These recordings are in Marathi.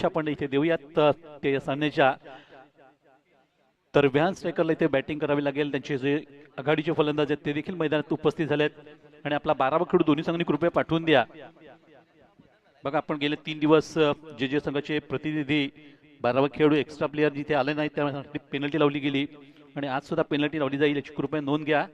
आपण इथे देऊयात ते सामन्याच्या. तर व्हॅन स्ट्रायकरला इथे बॅटिंग करावी लागेल. त्यांचे जे आघाडीचे फलंदाज आहेत ते देखील मैदानात उपस्थित झालेत आणि आपला 12वा खेळूड दोन्ही संघांनी कृपया पाठवून द्या. बघा आपण गेले 3 दिवस जे संघाचे प्रतिनिधी 12वा खेळाडू एक्स्ट्रा प्लेयर जिथे आले नाहीत त्यासाठी पेनल्टी लावली गेली आणि आज सुद्धा पेनल्टी लावली जाईल याची कृपया नोंद घ्या.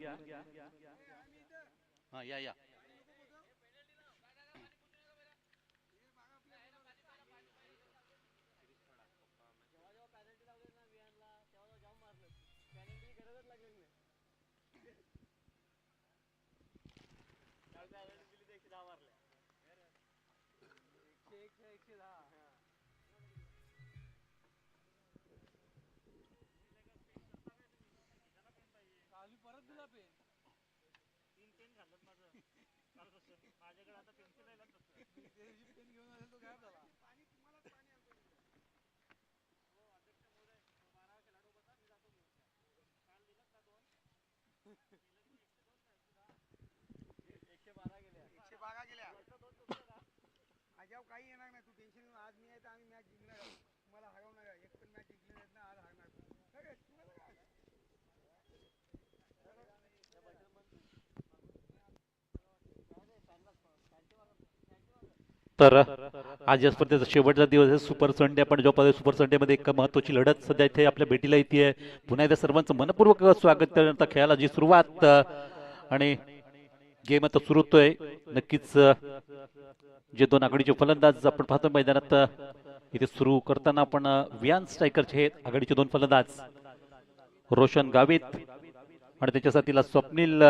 या काही येणार नाही. तू टेन्शन आज मी आहे तर आम्ही मॅच जिंकणार आहोत. तुम्हाला हरवणार आहे. एक पण मॅच जिंकली नाही ना आज हरणार. तर आज या स्पर्धेचा शेवटचा दिवस आहे. सुपर संडे आपण जो सुपर संडे मध्ये एक महत्वाची लढत सध्या इथे आपल्या भेटीला येते. पुन्हा एकदा सर्वांचं मनपूर्वक स्वागत करण्याचा खेळाला जी सुरुवात आणि गेम आता सुरू होतोय. नक्कीच जे दोन आघाडीचे फलंदाज आपण पाहतो मैदानात इथे सुरू करताना आपण व्हॅन स्ट्रायकरचे हे आघाडीचे दोन फलंदाज रोशन गावित आणि त्याच्या साथीला स्वप्नील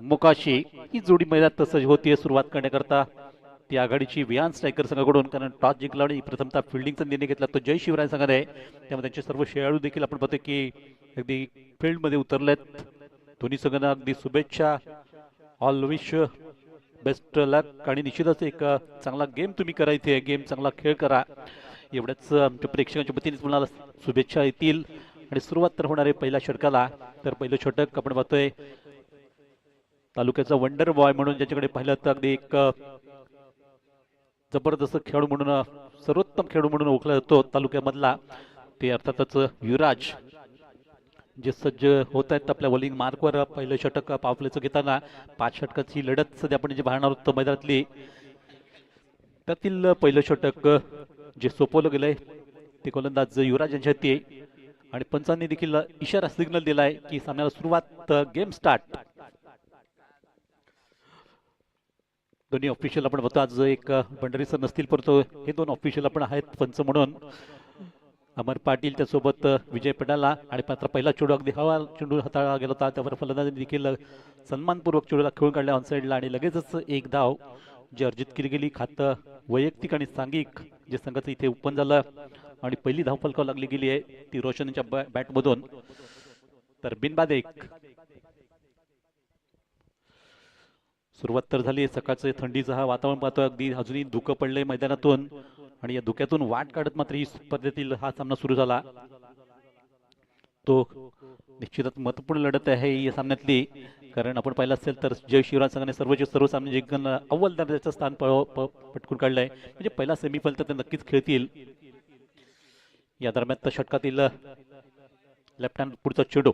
मुकाशी ही जोडी मैदानात सज्ज होतीये सुरुवात करण्याकरता. ती आघाडीची व्हॅन स्ट्रायकर संघाकडून कारण टॉस जिंकला आणि प्रथमतः फिल्डिंगचा निर्णय घेतला तो जय शिवराय संघाने. त्यामुळे त्यांचे सर्व खेळाडू देखील आपण पाहतो की अगदी फील्डमध्ये उतरलेत. दोन्ही संघांना अगदी शुभेच्छा. ऑल विश बेस्ट लक आणि निश्चितच एक चांगला गेम तुम्ही करा. इथे गेम चांगला खेळ करा एवढ्याच आमच्या प्रेक्षकांच्या वतीने तुम्हाला शुभेच्छा येतील. आणि सुरुवात तर होणार आहे पहिल्या षटकाला. तर पहिलं षटक आपण पाहतोय तालुक्याचा वंडर बॉय म्हणून ज्याच्याकडे पाहिलं तर अगदी एक जबरदस्त खेळाडू म्हणून सर्वोत्तम खेळाडू म्हणून ओळखला जातो तालुक्यामधला ते अर्थातच युवराज जे सज्ज होत आहेत आपल्या बॉलिंग मार्कवर. पहिलं षटक पावलेचं घेताना 5 षटकाची लढत सध्या आपण जे पाहणार आहोत मैदानातली त्यातील पहिलं षटक जे सोपवलं गेलंय ते गोलंदाज युवराज यांच्या हाती आणि पंचांनी देखील इशारा सिग्नल दिलाय की सामन्याला सुरुवात गेम स्टार्ट. दोन्ही ऑफिशियल आपण बघतो आज एक भंडारी सर नसतील परंतु हे दोन ऑफिशियल आपण आहेत पंच म्हणून. अमर पाटील त्यासोबत विजय पडाला आणि मात्र पहिला चेंडू अगदी हवा चेंडू हाताळला गेला होता. त्यावर फलंदाजांनी देखील सन्मानपूर्वक चेंडूला खेळून काढला ऑनसाईडला आणि लगेचच एक धाव जी अर्जित केली गेली. खातं वैयक्तिक आणि सांघिक जे संघाचं इथे ओपन झालं आणि पहिली धाव फलकावर लागली गेली आहे ती रोशन यांच्या बॅटमधून. तर बिनबाद एक. सुरुवात तर झाली. सकाळचं थंडीचं हा वातावरण पाहतोय अगदी अजूनही धुकं पडलंय मैदानातून आणि या धुक्यातून वाट काढत मात्र ही स्पर्धेतील हा सामना सुरू झाला. तो निश्चितच महत्वपूर्ण लढत आहे या सामन्यातली कारण आपण पाहिलं असेल तर जय शिवराज संघाने सर्वचे सर्व सामने जिंकून अव्वल दर्जाचं स्थान पटकून काढलंय. म्हणजे पहिला सेमीफायनल तर ते नक्कीच खेळतील. या दरम्यान षटकातील लेफ्ट हँड पुढचा चेंडू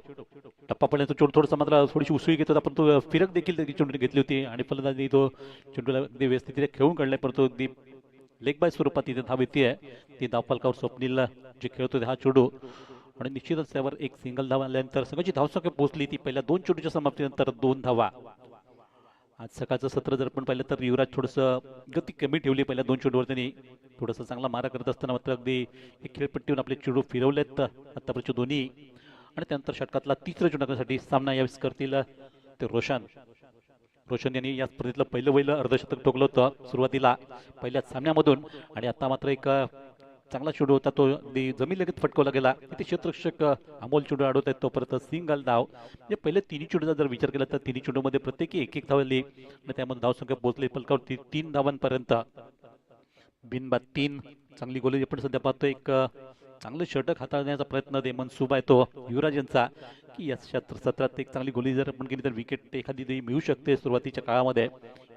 टप्पा पडल्याचा चेंडू थोडासा मात्र थोडीशी उसळी घेत होता पण तो फिरक देखील चेंडू घेतली होती आणि फलंदाजांनी तो चेंडूला अगदी व्यवस्थित खेळून काढलाय परंतु अगदी लेग बाय स्वरूपात इथे धाव येते. ती धाव फलकावर स्वप्नील जे खेळत होते हा चेंडू आणि निश्चितच त्यावर एक सिंगल धाव आल्यानंतर संघाची धावसंख्या पोहोचली ती पहिल्या 2 चेंडूच्या समाप्तीनंतर 2 धावा. आज सकाळचं सत्र जर आपण पाहिलं तर युवराज थोडंसं गती कमी ठेवली पहिल्या 2 चेंडूवर. त्यांनी थोडंसं चांगला मारा करत असताना मात्र अगदी एक खेळपट्टीवर आपले चेंडू फिरवलेत आतापर्यंत दोन्ही. आणि त्यानंतर षटकातला तिसऱ्या चेंडूसाठी सामना यावेळेस करतील ते रोशन. रोशन यांनी या स्पर्धेतलं पहिलं अर्धशतक ठोकलं होतं सुरुवातीला पहिल्याच सामन्यामधून आणि आता मात्र एक चांगला चेंडू होता तो अगदी जमीन लगेच फटकवला गेला. तिथे क्षेत्ररक्षक अमोल चेंडू अडवत आहेत तो परत सिंगल धाव. म्हणजे पहिले तिन्ही चेंडूचा जर विचार केला तर तिन्ही चेंडूमध्ये प्रत्येकी एक धाव आली आणि त्यामध्ये धावसंख्या पोहोचली फलकावर 3 धावांपर्यंत. बिनबाद 3. चांगली गोलंदाजी आपण सध्या पाहतो. एक चांगलं षटक हाताळण्याचा प्रयत्न दे मनसुबा आहे तो युवराज यांचा की या सत्रात एक चांगली गोली जर आपण केली तर विकेट एखादी तरी मिळू शकते सुरुवातीच्या काळामध्ये.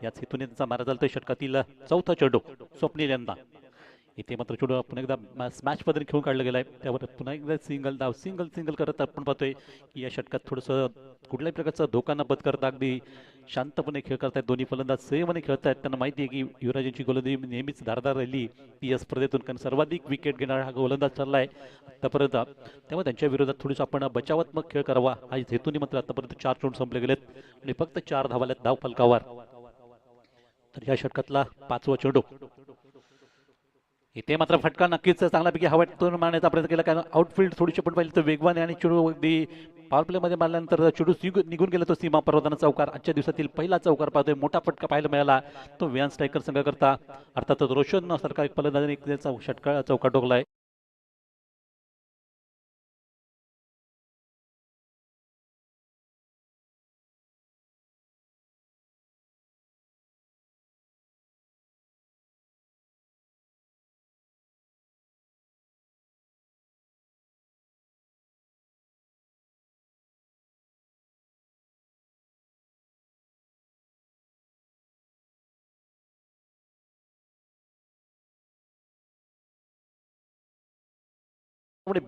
याच हेतूने त्यांचा मारा झाला षटकातील चौथा चेंडू स्वप्नील यांना इथे मात्र चेंडू पुन्हा एकदा स्मॅच पद्धतीने खेळून काढला गेलाय, त्यावर पुन्हा एकदा सिंगल धाव, सिंगल करत आपण पाहतोय की या षटकात थोडंसं कुठल्याही प्रकारचा धोका न पत्करता अगदी शांतपणे खेळ करतायत दोन्ही फलंदाज, संयमाने खेळतायत. त्यांना माहिती आहे की युवराजांची गोलंदाजी नेहमीच धारदार राहिली ती या स्पर्धेतून, कारण सर्वाधिक विकेट घेणारा हा गोलंदाज ठरलाय आतापर्यंत. त्यामुळे त्यांच्या विरोधात थोडीसं आपण बचावात्मक खेळ करावा हा हेतूने मात्र आतापर्यंत 4 चेंडू संपले गेलेत आणि फक्त 4 धावा आल्यात धाव फलकावर. तर या षटकातला 5वा चेंडू, इथे मात्र फटका नक्कीच चांगल्यापैकी हवेतून मारण्याचा प्रयत्न केला, कारण आउटफील्ड थोडीशी पण पाहिली तर वेगवान आहे आणि चेंडू अगदी पॉवर प्ले मध्ये मारल्यानंतर चेंडू निघून गेला तो सीमा पर्वताना चौकार. आजच्या दिवसातील पहिला चौकार पाहतोय, मोठा फटका पाहायला मिळाला तो विहान स्ट्रायकर संघाकरता, अर्थातच रोशन सारखा एक फलंदाजाने एक षटका चौकार ठोकलाय.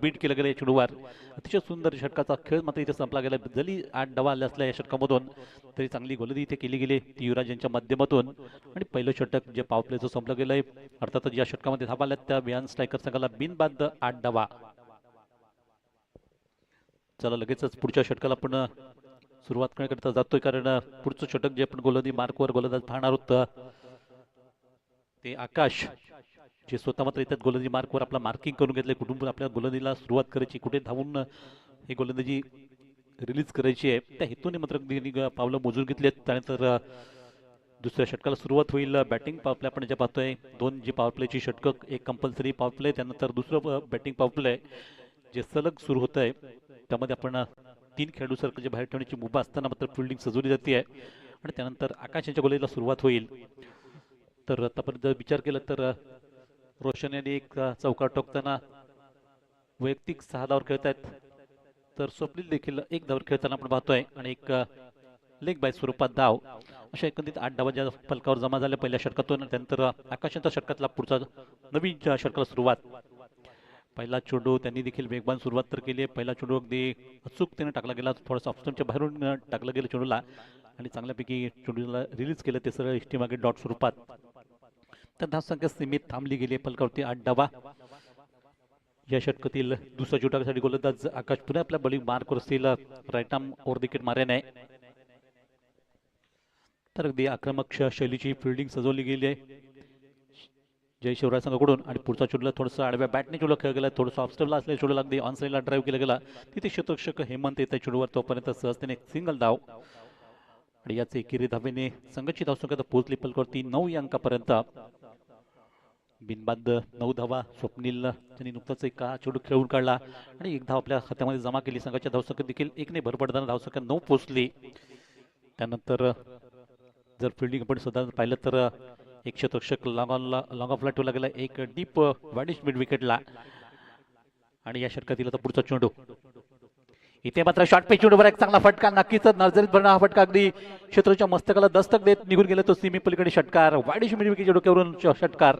बीट केलं गेलं चेंडूवर, अतिशय सुंदर षटकाचा खेळ मात्र इथे संपला गेला. जरी 8 डावा आले असल्या या षटकामधून तरी चांगली गोलंदाजी इथे केली गेली ती युवराज यांच्या माध्यमातून. आणि पहिलं षटक जे पॉवर प्लेचं संपलं गेलंय, अर्थातच या षटकामध्ये धावा आल्यात त्या विहान स्ट्रायकर संघाला बिनबाद 8 डावा. चला लगेचच पुढच्या षटकाला आपण सुरुवात करण्याकरिता जातोय, कारण पुढचं षटक जे आपण गोलंदाजी मार्कवर गोलंदाज पाहणार आहोत ते आकाश, जे स्वतः मात्र येतात गोलंदाजी मार्कवर आपला मार्किंग करून घेतले, कुठून आपल्या गोलंदाजीला सुरुवात करायची, कुठे धावून हे गोलंदाजी रिलीज करायची आहे त्या हेतूने मात्र पावलं मोजून घेतलेत. त्यानंतर दुसऱ्या षटकाला सुरुवात होईल. बॅटिंग पॉवर प्ले आपण जे पाहतोय, 2 जी पॉवर प्लेची षटक, एक कंपल्सरी पॉवर प्ले, त्यानंतर दुसरं बॅटिंग पॉवर प्ले जे सलग सुरू होत आहे. त्यामध्ये आपण 3 खेळाडू सर्कलच्या बाहेर ठेवण्याची मुभा असताना मात्र फिल्डिंग सजवली जाते आहे आणि त्यानंतर आकाशाच्या गोलंदाजीला सुरुवात होईल. तर आतापर्यंत विचार केला तर रोशन यांनी एक चौकार टोकताना वैयक्तिक 6 धावर खेळत आहेत, तर स्वप्नील देखील 1 धावर खेळताना आपण पाहतोय आणि एक लेग बाय स्वरूपात धाव. अशा एकंदरीत 8 धावा ज्या फलकावर जमा झाल्या पहिल्या षटकातून. त्यानंतर आकाशांच्या षटकातला पुढचा नवीन षटकाला सुरुवात. पहिला चेंडू त्यांनी देखील वेगवान सुरुवात तर केली आहे. पहिला चेंडू अगदी अचूकतेने टाकला गेला, थोडासा ऑफस्टंपच्या बाहेरून टाकलं गेलं चेंडूला आणि चांगल्यापैकी चेंडूला रिलीज केलं ते सरळ इष्टीमागे डॉट स्वरूपात. तर धावसंख्या सीमित थांबली गेली फलकावरती 8 डावा. या षटकातील दुसऱ्या चेंडूसाठी गोलंदाज आकाश पुन्हा आपल्या बॉलिंग मार्कवर असतील, राईट आर्म ओव्हर विकेट मार्याने. तर अगदी आक्रमक शैलीची फिल्डिंग सजवली गेली आहे जय शिवराय संघाकडून. आणि पुढचा चेंडूला थोडंसं आडव्या बॅटने चेंडू खेळ गेला, थोडंसं ऑफस्टॉपला असलेल्या चेंडूला अगदी ऑन साईडला ड्राईव्ह केला गेला, तिथे शतरक्षक हेमंत येत चेंडूवर, तोपर्यंत सहजतेने सिंगल धाव. आणि याच एकेरी धावेने संघाची धावसंख्या पोहोचली फलकावरती 9 अंकापर्यंत. बिनबाद 9 धावा. स्वप्नील त्यांनी नुकताच एक चेंडू खेळून काढला आणि 1 धाव आपल्या खात्यामध्ये जमा केली. संघाच्या धावसंख्येत देखील 1 ने भर पडताना धावसंख्या 9 पोहोचली. त्यानंतर जर फिल्डिंग आपण सुद्धा पाहिलं तर एक शतरक्षक लॉंग ऑफला ठेवला गेला, एक डीप वाडिश मिड विकेटला. आणि या षटकातील आता पुढचा चेंडू, इथे मात्र शॉर्ट पे चेंडूवर एक चांगला फटका, नक्कीच नर्सरीत भरणार हा फटका अगदी शत्रूच्या मस्तकाला दस्तक देत निघून गेला तो सीमी पलीकडे षटकार. वाडिश मिड विकेट डोक्यावरून षटकार.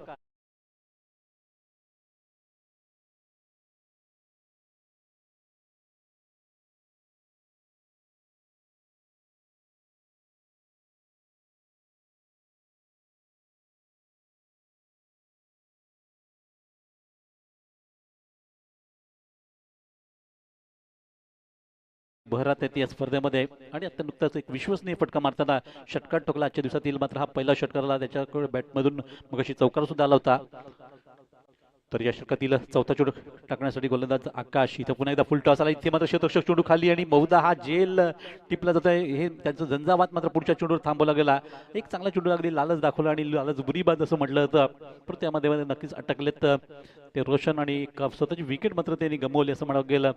भरात येते या स्पर्धेमध्ये आणि आता नुकताच एक विश्वसनीय फटका मारताना षटकार ठोकला आजच्या दिवसातील. मात्र हा पहिला षटकारला त्याच्याकडे बॅटमधून मगाशी चौकार सुद्धा आला होता. तर या षटकातील चौथा चेंडू टाकण्यासाठी गोलंदाज आकाश, इथं पुन्हा एकदा फुल टॉस आला, इथे मात्र शतरक्षक चेंडू खाली आणि बहुधा हा जेल टिपला जात आहे. हे त्यांचं झंझावात मात्र पुढच्या चेंडूवर थांबवला गेला. एक चांगला चेंडू अगदी लालच दाखवला आणि लालच बुरीबाद असं म्हटलं होतं, पण त्यामध्ये नक्कीच अटकलेत ते रोशन आणि स्वतःची विकेट मात्र त्यांनी गमवली असं म्हणावं गेलं.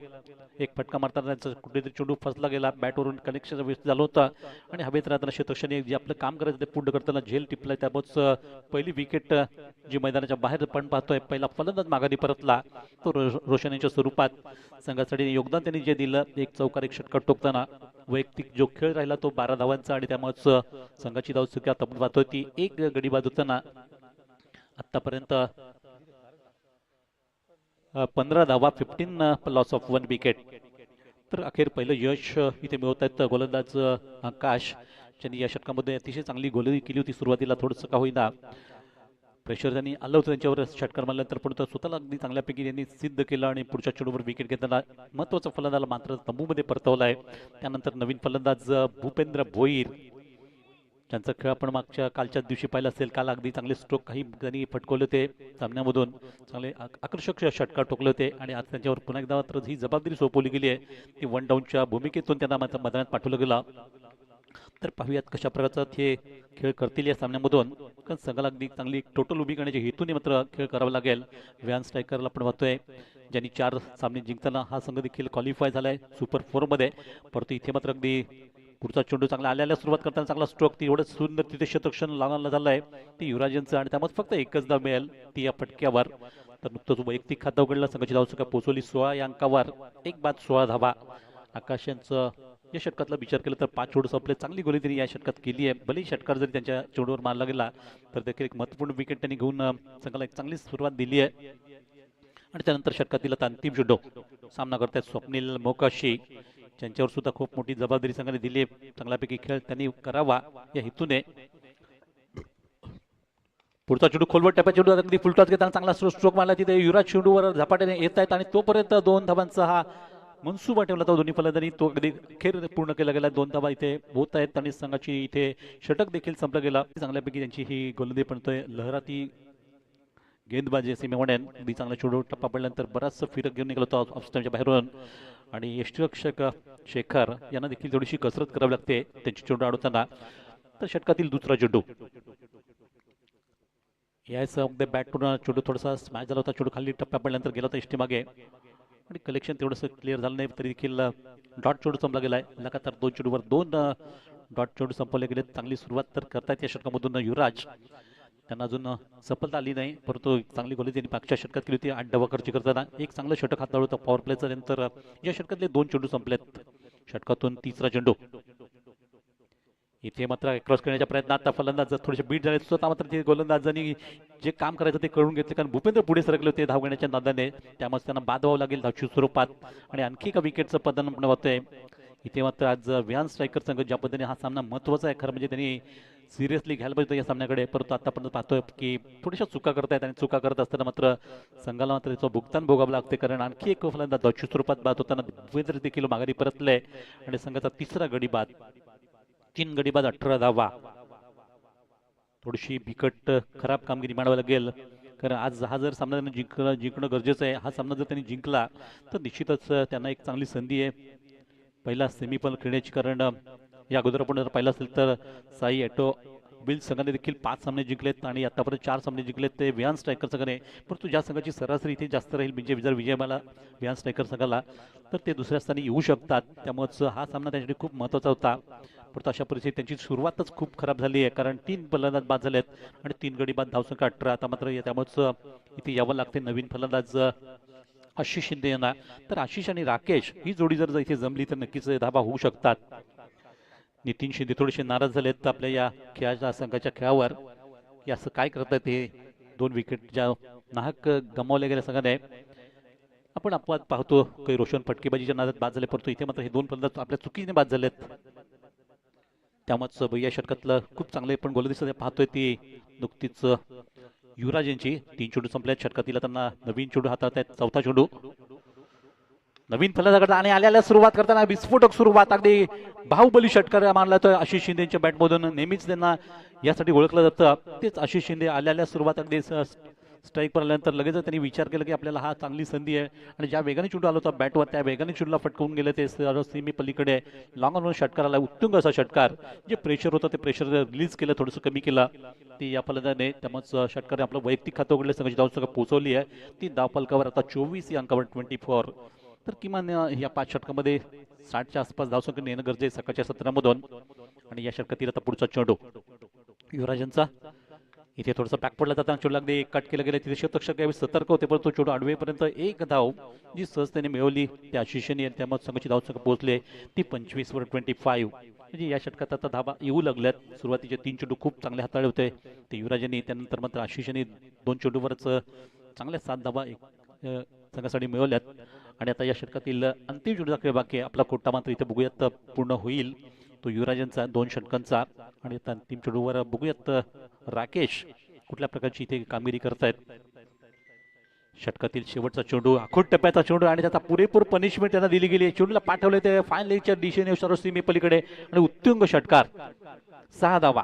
एक फटका मारताना त्यांचा कुठेतरी चेंडू फसला गेला, बॅटवरून कनेक्शन व्यस्त झालं होतं आणि हवेत राहताना शतरक्षकाने जे आपलं काम करायचं ते पूर्ण करताना झेल टिपलाय. त्यामुळेच पहिली विकेट जी मैदानाच्या बाहेर पण पाहतोय, पहिला फलंदाज माघारी परतला तो रोशन यांच्या स्वरूपात. संघासाठी योगदान त्यांनी जे दिलं, एक चौकार एक षटकार टोकताना वैयक्तिक जो खेळ राहिला तो 12 धावांचा आणि त्यामुळेच संघाची धावसंख्या आपण पाहतोय ती 1 गडी बाद होताना आतापर्यंत 15 धावा, 15 लॉस ऑफ 1 विकेट. तर अखेर पहिलं यश इथे मिळवत आहेत गोलंदाज आकाश, ज्यांनी या षटकामध्ये अतिशय चांगली गोलंदाजी केली होती. सुरुवातीला थोडंसं का होईना प्रेशर त्यांनी आलं होतं त्यांच्यावर षटकार मारल्यानंतर, पण तो स्वतःला अगदी चांगल्यापैकी त्यांनी सिद्ध केलं आणि पुढच्या चेंडूवर विकेट घेताना महत्त्वाचा फलंदाज मात्र तंबूमध्ये परतवला आहे. त्यानंतर नवीन फलंदाज भूपेंद्र भोईर, त्यांचा खेळ आपण मागच्या कालच्या दिवशी पाहिला असेल. काल अगदी चांगले स्ट्रोक काही त्यांनी फटकवले होते सामन्यामधून, चांगले आकर्षक षटकार टोकले होते आणि आज त्यांच्यावर पुन्हा एकदा मात्र ही जबाबदारी सोपवली गेली आहे. ती वन डाऊनच्या भूमिकेतून त्यांना मात्र मैदानात पाठवलं गेलं. तर पाहूयात कशा प्रकारचा ते खेळ करतील या सामन्यामधून, कारण संघाला अगदी चांगली टोटल उभी करण्याच्या हेतूने मात्र खेळ करावा लागेल. व्हॅन स्ट्रायकरला आपण पाहतोय ज्यांनी 4 सामने जिंकताना हा संघ देखील क्वालिफाय झालाय सुपर 4 मध्ये. परंतु इथे मात्र अगदी पुढचा चेंडू चांगला आल्याला सुरुवात करताना चांगला स्ट्रोक, ती एवढं सुंदर तिथे शतक्षण लावण्याला झालंय ती युवराजांचं, आणि त्यामध्ये फक्त एकच धाव मिळेल ती या फटक्यावर. तर नुकतंच वैयक्तिक खातं उघडलं, संघाची धावसंख्या पोहोचवली 16 या अंकावर, 1 बाद 16 धावा. आकाश यांचं या षटकातला विचार केला तर 5 चेंडू संपले, चांगली गोली त्यांनी या षटकात केली आहे. भलेही षटकार जरी त्यांच्या चेंडूवर मारला गेला तर देखील एक महत्त्वपूर्ण विकेट त्यांनी घेऊन संघाला एक चांगली सुरुवात दिली आहे. आणि त्यानंतर षटकातील आता अंतिम चेंडू सामना करतात स्वप्नील मोकाशी, त्यांच्यावर सुद्धा खूप मोठी जबाबदारी संघाने दिली आहे. चांगल्यापैकी खेळ त्यांनी करावा या हेतूने पुढचा चेंडू खोलवर टप्प्या चेंडू अगदी फुलटॉस घेताना चांगला स्ट्रोक मारला, तिथे युवराज चेंडूवर झपाट्याने येत आहेत आणि तोपर्यंत 2 धावांचा हा मनसुबा ठेवला होता दोन्ही फलंदाजांनी, तो अगदी खेळ पूर्ण केला गेला. 2 धावा इथे होत आहेत आणि संघाची इथे षटक देखील संपलं गेलं. चांगल्यापैकी त्यांची ही गोलंदाजी पडतोय, लहराती गेंदबाजी असे मी म्हणेन. अगदी चांगला चेंडू टप्पा पडल्यानंतर बराचसा फिरक घेऊन निघाला होता ऑफस्टमच्या बाहेरून, आणि यष्टीरक्षक शेखर यांना देखील थोडीशी कसरत करावी लागते त्यांची चेंडू अडवताना. तर षटकातील दुसरा चेंडू याच अगदी बॅटवरून चेंडू थोडासा स्मॅच झाला होता, चेंडू खाली टप्प्या पडल्यानंतर गेला होता इष्टी मागे आणि कलेक्शन तेवढंसं क्लिअर झालं नाही, तरी देखील डॉट चेंडू संपला गेलाय. लगातार 2 चेंडूवर 2 डॉट चेंडू संपवले गेले. चांगली सुरुवात तर करतायत या षटकामधून युवराज, त्यांना अजून सफलता आली नाही, परंतु चांगली गोली त्यांनी मागच्या षटकात केली होती 8 धावा खर्च करताना. एक चांगलं षटक हाताळलं होतं पॉवर प्लेचं. नंतर या षटकातले 2 चेंडू संपलेत. षटकातून तिसरा चेंडू इथे मात्र क्रॉस करण्याच्या प्रयत्नात आता फलंदाज थोडेसे बीट झाले, स्वतः मात्र ते गोलंदाजांनी जे काम करायचं ते करून घेतले, कारण भूपेंद्र पुढे सरकले होते धाव घेण्याच्या नादाने, त्यामुळे त्यांना बाद व्हावं लागेल धावच्या स्वरूपात आणि आणखी एका विकेटचं पतन आपण होतंय. इथे मात्र आज व्हॅन स्ट्रायकर संघ ज्या पद्धतीने हा सामना महत्त्वाचा आहे, खरं म्हणजे त्यांनी सिरियसली घ्यायला पाहिजे या सामन्याकडे, परंतु आतापर्यंत पाहतोय की थोड्याशा चुका करतायत आणि चुका करत असताना मात्र संघाला मात्र त्याचं भुगतान भोगावं लागते, कारण आणखी एक फलंदाज धावच्या स्वरूपात बाद होताना भूपेंद्र देखील माघारी परतले आणि संघाचा तिसरा गडी बाद, 3 गडी बाद 18 धावा. थोडीशी बिकट खराब कामगिरी मांडावी लागेल, कारण आज हा जर सामना त्यांनी जिंकणं गरजेचं आहे. हा सामना जर त्यांनी जिंकला तर निश्चितच त्यांना एक चांगली संधी आहे पहिला सेमीफायनल खेळण्याची, कारण या अगोदर आपण जर पाहिलं असेल तर साई ॲटो बिल्स संघाने देखील 5 सामने जिंकलेत आणि आतापर्यंत 4 सामने जिंकलेत ते व्हॅन स्ट्रायकर संघाने. परंतु ज्या संघाची सरासरी इथे जास्त राहील म्हणजे जर विजय मला व्हॅन स्ट्रायकर संघाला, तर ते दुसऱ्या स्थानी येऊ शकतात. त्यामुळेच हा सामना त्यांच्यासाठी खूप महत्त्वाचा होता. परंतु अशा परिस्थितीत त्यांची सुरुवातच खूप खराब झाली आहे, कारण 3 फलंदाज बाद झालेत आणि 3 गडी बाद, धावसंख्या 18. आता मात्र त्यामुळेच इथे यावं लागते नवीन फलंदाज आशिष शिंदे यांना. तर आशिष आणि राकेश ही जोडी जर इथे जमली तर नक्कीच धाबा होऊ शकतात. नितीन शिंदे थोडेसे नाराज झालेत आपल्या या खेळाच्या संघाच्या खेळावर, की असं काय करतात हे 2 विकेट ज्या नाहक गमावल्या गेल्या संघाने. आपण अपवाद पाहतो काही रोशन फटकेबाजीच्या नादात बाद झाले, परंतु इथे मात्र हे 2 फलंदाज आपल्या चुकीने बाद झालेत. त्यामुळेच या षटकातलं खूप चांगले पण गोलंदाजी पाहतोय ती नुकतीच युवराज यांची. 3 चेंडू संपल्यात षटकातील, त्यांना नवीन चेंडू हातात आहेत. चौथा चेंडू नवीन फलंदाज आणि आल्याला सुरुवात करताना विस्फोटक सुरुवात, अगदी बाहुबली षटकार मारला तर आशिष शिंदेच्या बॅटमधून. नेहमीच त्यांना यासाठी ओळखलं जातं, तेच आशिष शिंदे. आल्याला सुरुवात अगदी स्ट्राईकवर आल्यानंतर लगेच त्यांनी विचार केला की आपल्याला हा चांगली संधी आहे, आणि ज्या वेगाने चेंडू आला होता बॅटवर त्या वेगाने चेंडूला फटकवून गेले ते सीमे पलीकडे. लॉंग ऑन षटकार आला, उत्तुंग असा षटकार. जे प्रेशर होतं ते प्रेशर रिलीज केलं, थोडंसं कमी केलं ते या फलंदाजाने. त्यामुळे षटकाने आपलं वैयक्तिक खातं उघडलं, संघाची धावसंख्या पोहोचवली आहे ती धावफलकावर आता 24 या अंकावर 24. तर किमान या 5 षटकामध्ये 60च्या आसपास धावसंख्या येणं गरजेचं आहे सकाळच्या 17मधून. आणि या षटकातील आता पुढचा चेंडू युवराजांचा. इथे थोडंसं बॅक पडला जाताना चेंडू अगदी कट केलं गेलं, तिथे शतक्षक यावेळी सतर्क होते, परंतु चेंडू आडवेपर्यंत 1 धाव जी सहजतेने मिळवली त्या आशिषने, त्यामुळे संघाची धावसंख्या पोहोचले ती 25वर 25. म्हणजे या षटकात आता धाबा येऊ लागल्यात. सुरुवातीचे 3 चेंडू खूप चांगले हाताळले होते ते युवराजांनी, त्यानंतर मात्र आशिषने 2 चेंडूवरच चांगल्या 7 धाबा संघासाठी मिळवल्यात. आणि आता या षटकातील अंतिम चेंडूचा खेळ बाकी आहे. आपला कोटा मात्र इथे बघूयात पूर्ण होईल, तो युवराजांचा 2 षटकांचा. आणि आता अंतिम चेंडूवर बघूयात राकेश कुठल्या प्रकारची इथे कामगिरी करतायत. षटकातील शेवटचा चेंडू, आखूड टप्प्याचा चेंडू आणि त्याचा पुरेपूर पनिशमेंट त्यांना दिली गेली. चेंडूला पाठवले ते फायनलच्या दिशेने सर्व सीमे पलीकडे आणि उत्तुंग षटकार, 6 धावा.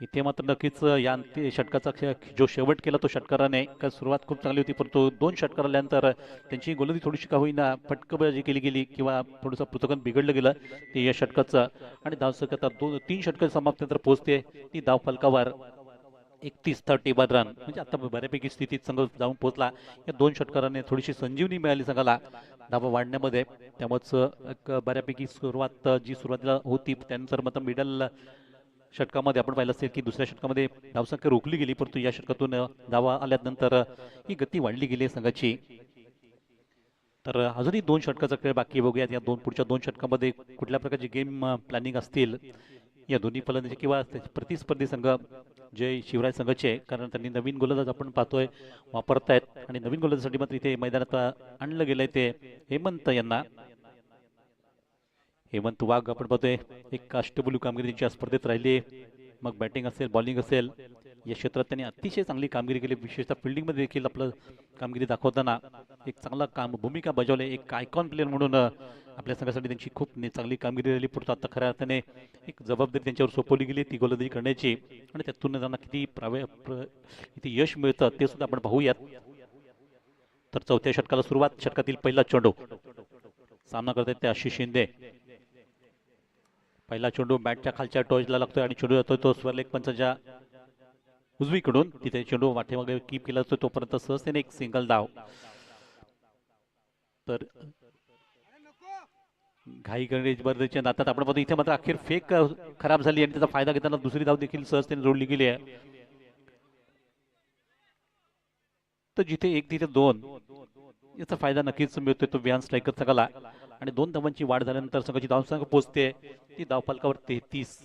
इथे मात्र नक्कीच या षटकाचा जो शेवट केला तो षटकाराने, सुरुवात खूप चांगली होती, परंतु 2 षटकार आल्यानंतर त्यांची गोलंदाजी थोडीशी का होईना फटकबाजी केली गेली किंवा थोडंसं पृथक्कन बिघडलं गेलं ते या षटकाचं. आणि धावसंख्या 3 षटक समाप्तीनंतर पोहोचते ती धाव फलकावर 31-31 रन. म्हणजे आता बऱ्यापैकी स्थितीत संघ जाऊन पोहोचला. या 2 षटकाराने थोडीशी संजीवनी मिळाली संघाला धावा वाढण्यामध्ये. त्यामुळेच एक बऱ्यापैकी सुरुवात जी सुरुवातीला होती त्यानंतर मात्र मिडल षटकामध्ये आपण पाहिलं असेल की दुसऱ्या षटकामध्ये धावसंख्या रोखली गेली, परंतु या षटकातून धावा आल्यानंतर ही गती वाढली गेली संघाची. तर अजूनही 2 षटकाचा खेळ बाकी. बघूयात या पुढच्या 2 षटकामध्ये कुठल्या प्रकारचे गेम प्लॅनिंग असतील या दोन्ही फलंदाजी किंवा प्रतिस्पर्धी संघ जे शिवराज संघाचे, कारण त्यांनी नवीन गोलंदाज आपण पाहतोय वापरतायत. आणि नवीन गोलंदाजासाठी मात्र इथे मैदानात आणलं गेलंय ते हेमंत यांना. हेमंत वाघ आपण पाहतोय एक अष्टबुलू कामगिरी त्यांची स्पर्धेत राहिली. मग बॅटिंग असेल, बॉलिंग असेल, या क्षेत्रात त्यांनी अतिशय चांगली कामगिरी केली. विशेषतः फिल्डिंगमध्ये देखील आपलं कामगिरी दाखवताना एक चांगला भूमिका बजावली. एक आयकॉन प्लेअर म्हणून आपल्या संघासाठी त्यांची खूप चांगली कामगिरी राहिली. परंतु आता खऱ्या अर्थाने एक जबाबदारी त्यांच्यावर सोपवली गेली ती गोलंदाजी करण्याची, आणि त्यातून त्यांना किती किती यश मिळतं ते सुद्धा आपण पाहूयात. तर चौथ्या षटकाला सुरुवात. षटकातील पहिला चेंडू, सामना करतात ते आशिष शिंदे. पहिला चेंडू बॅटच्या खालच्या टॉचला लागतोय आणि चेंडू जातोय तो स्वर्लेग पंचाच्या उजवीकडून. तिथे चेंडू वाटेमागे कीप केला जातो तोपर्यंत सहजतेने एक सिंगल धाव. तर घाई करण्याच्या नात्यात आपण पाहतो इथे मात्र अखेर फेक खराब झाली आणि त्याचा फायदा घेताना दुसरी धाव देखील सहजतेने जोडली गेली आहे. तर जिथे 1 तिथे 2 याचा फायदा नक्कीच मिळतोय तो विहान स्ट्रायकर संघाला. आणि 2 धावांची वाढ झाल्यानंतर संघाची धावसंख्या पोहोचते ती धाव फलकावर 33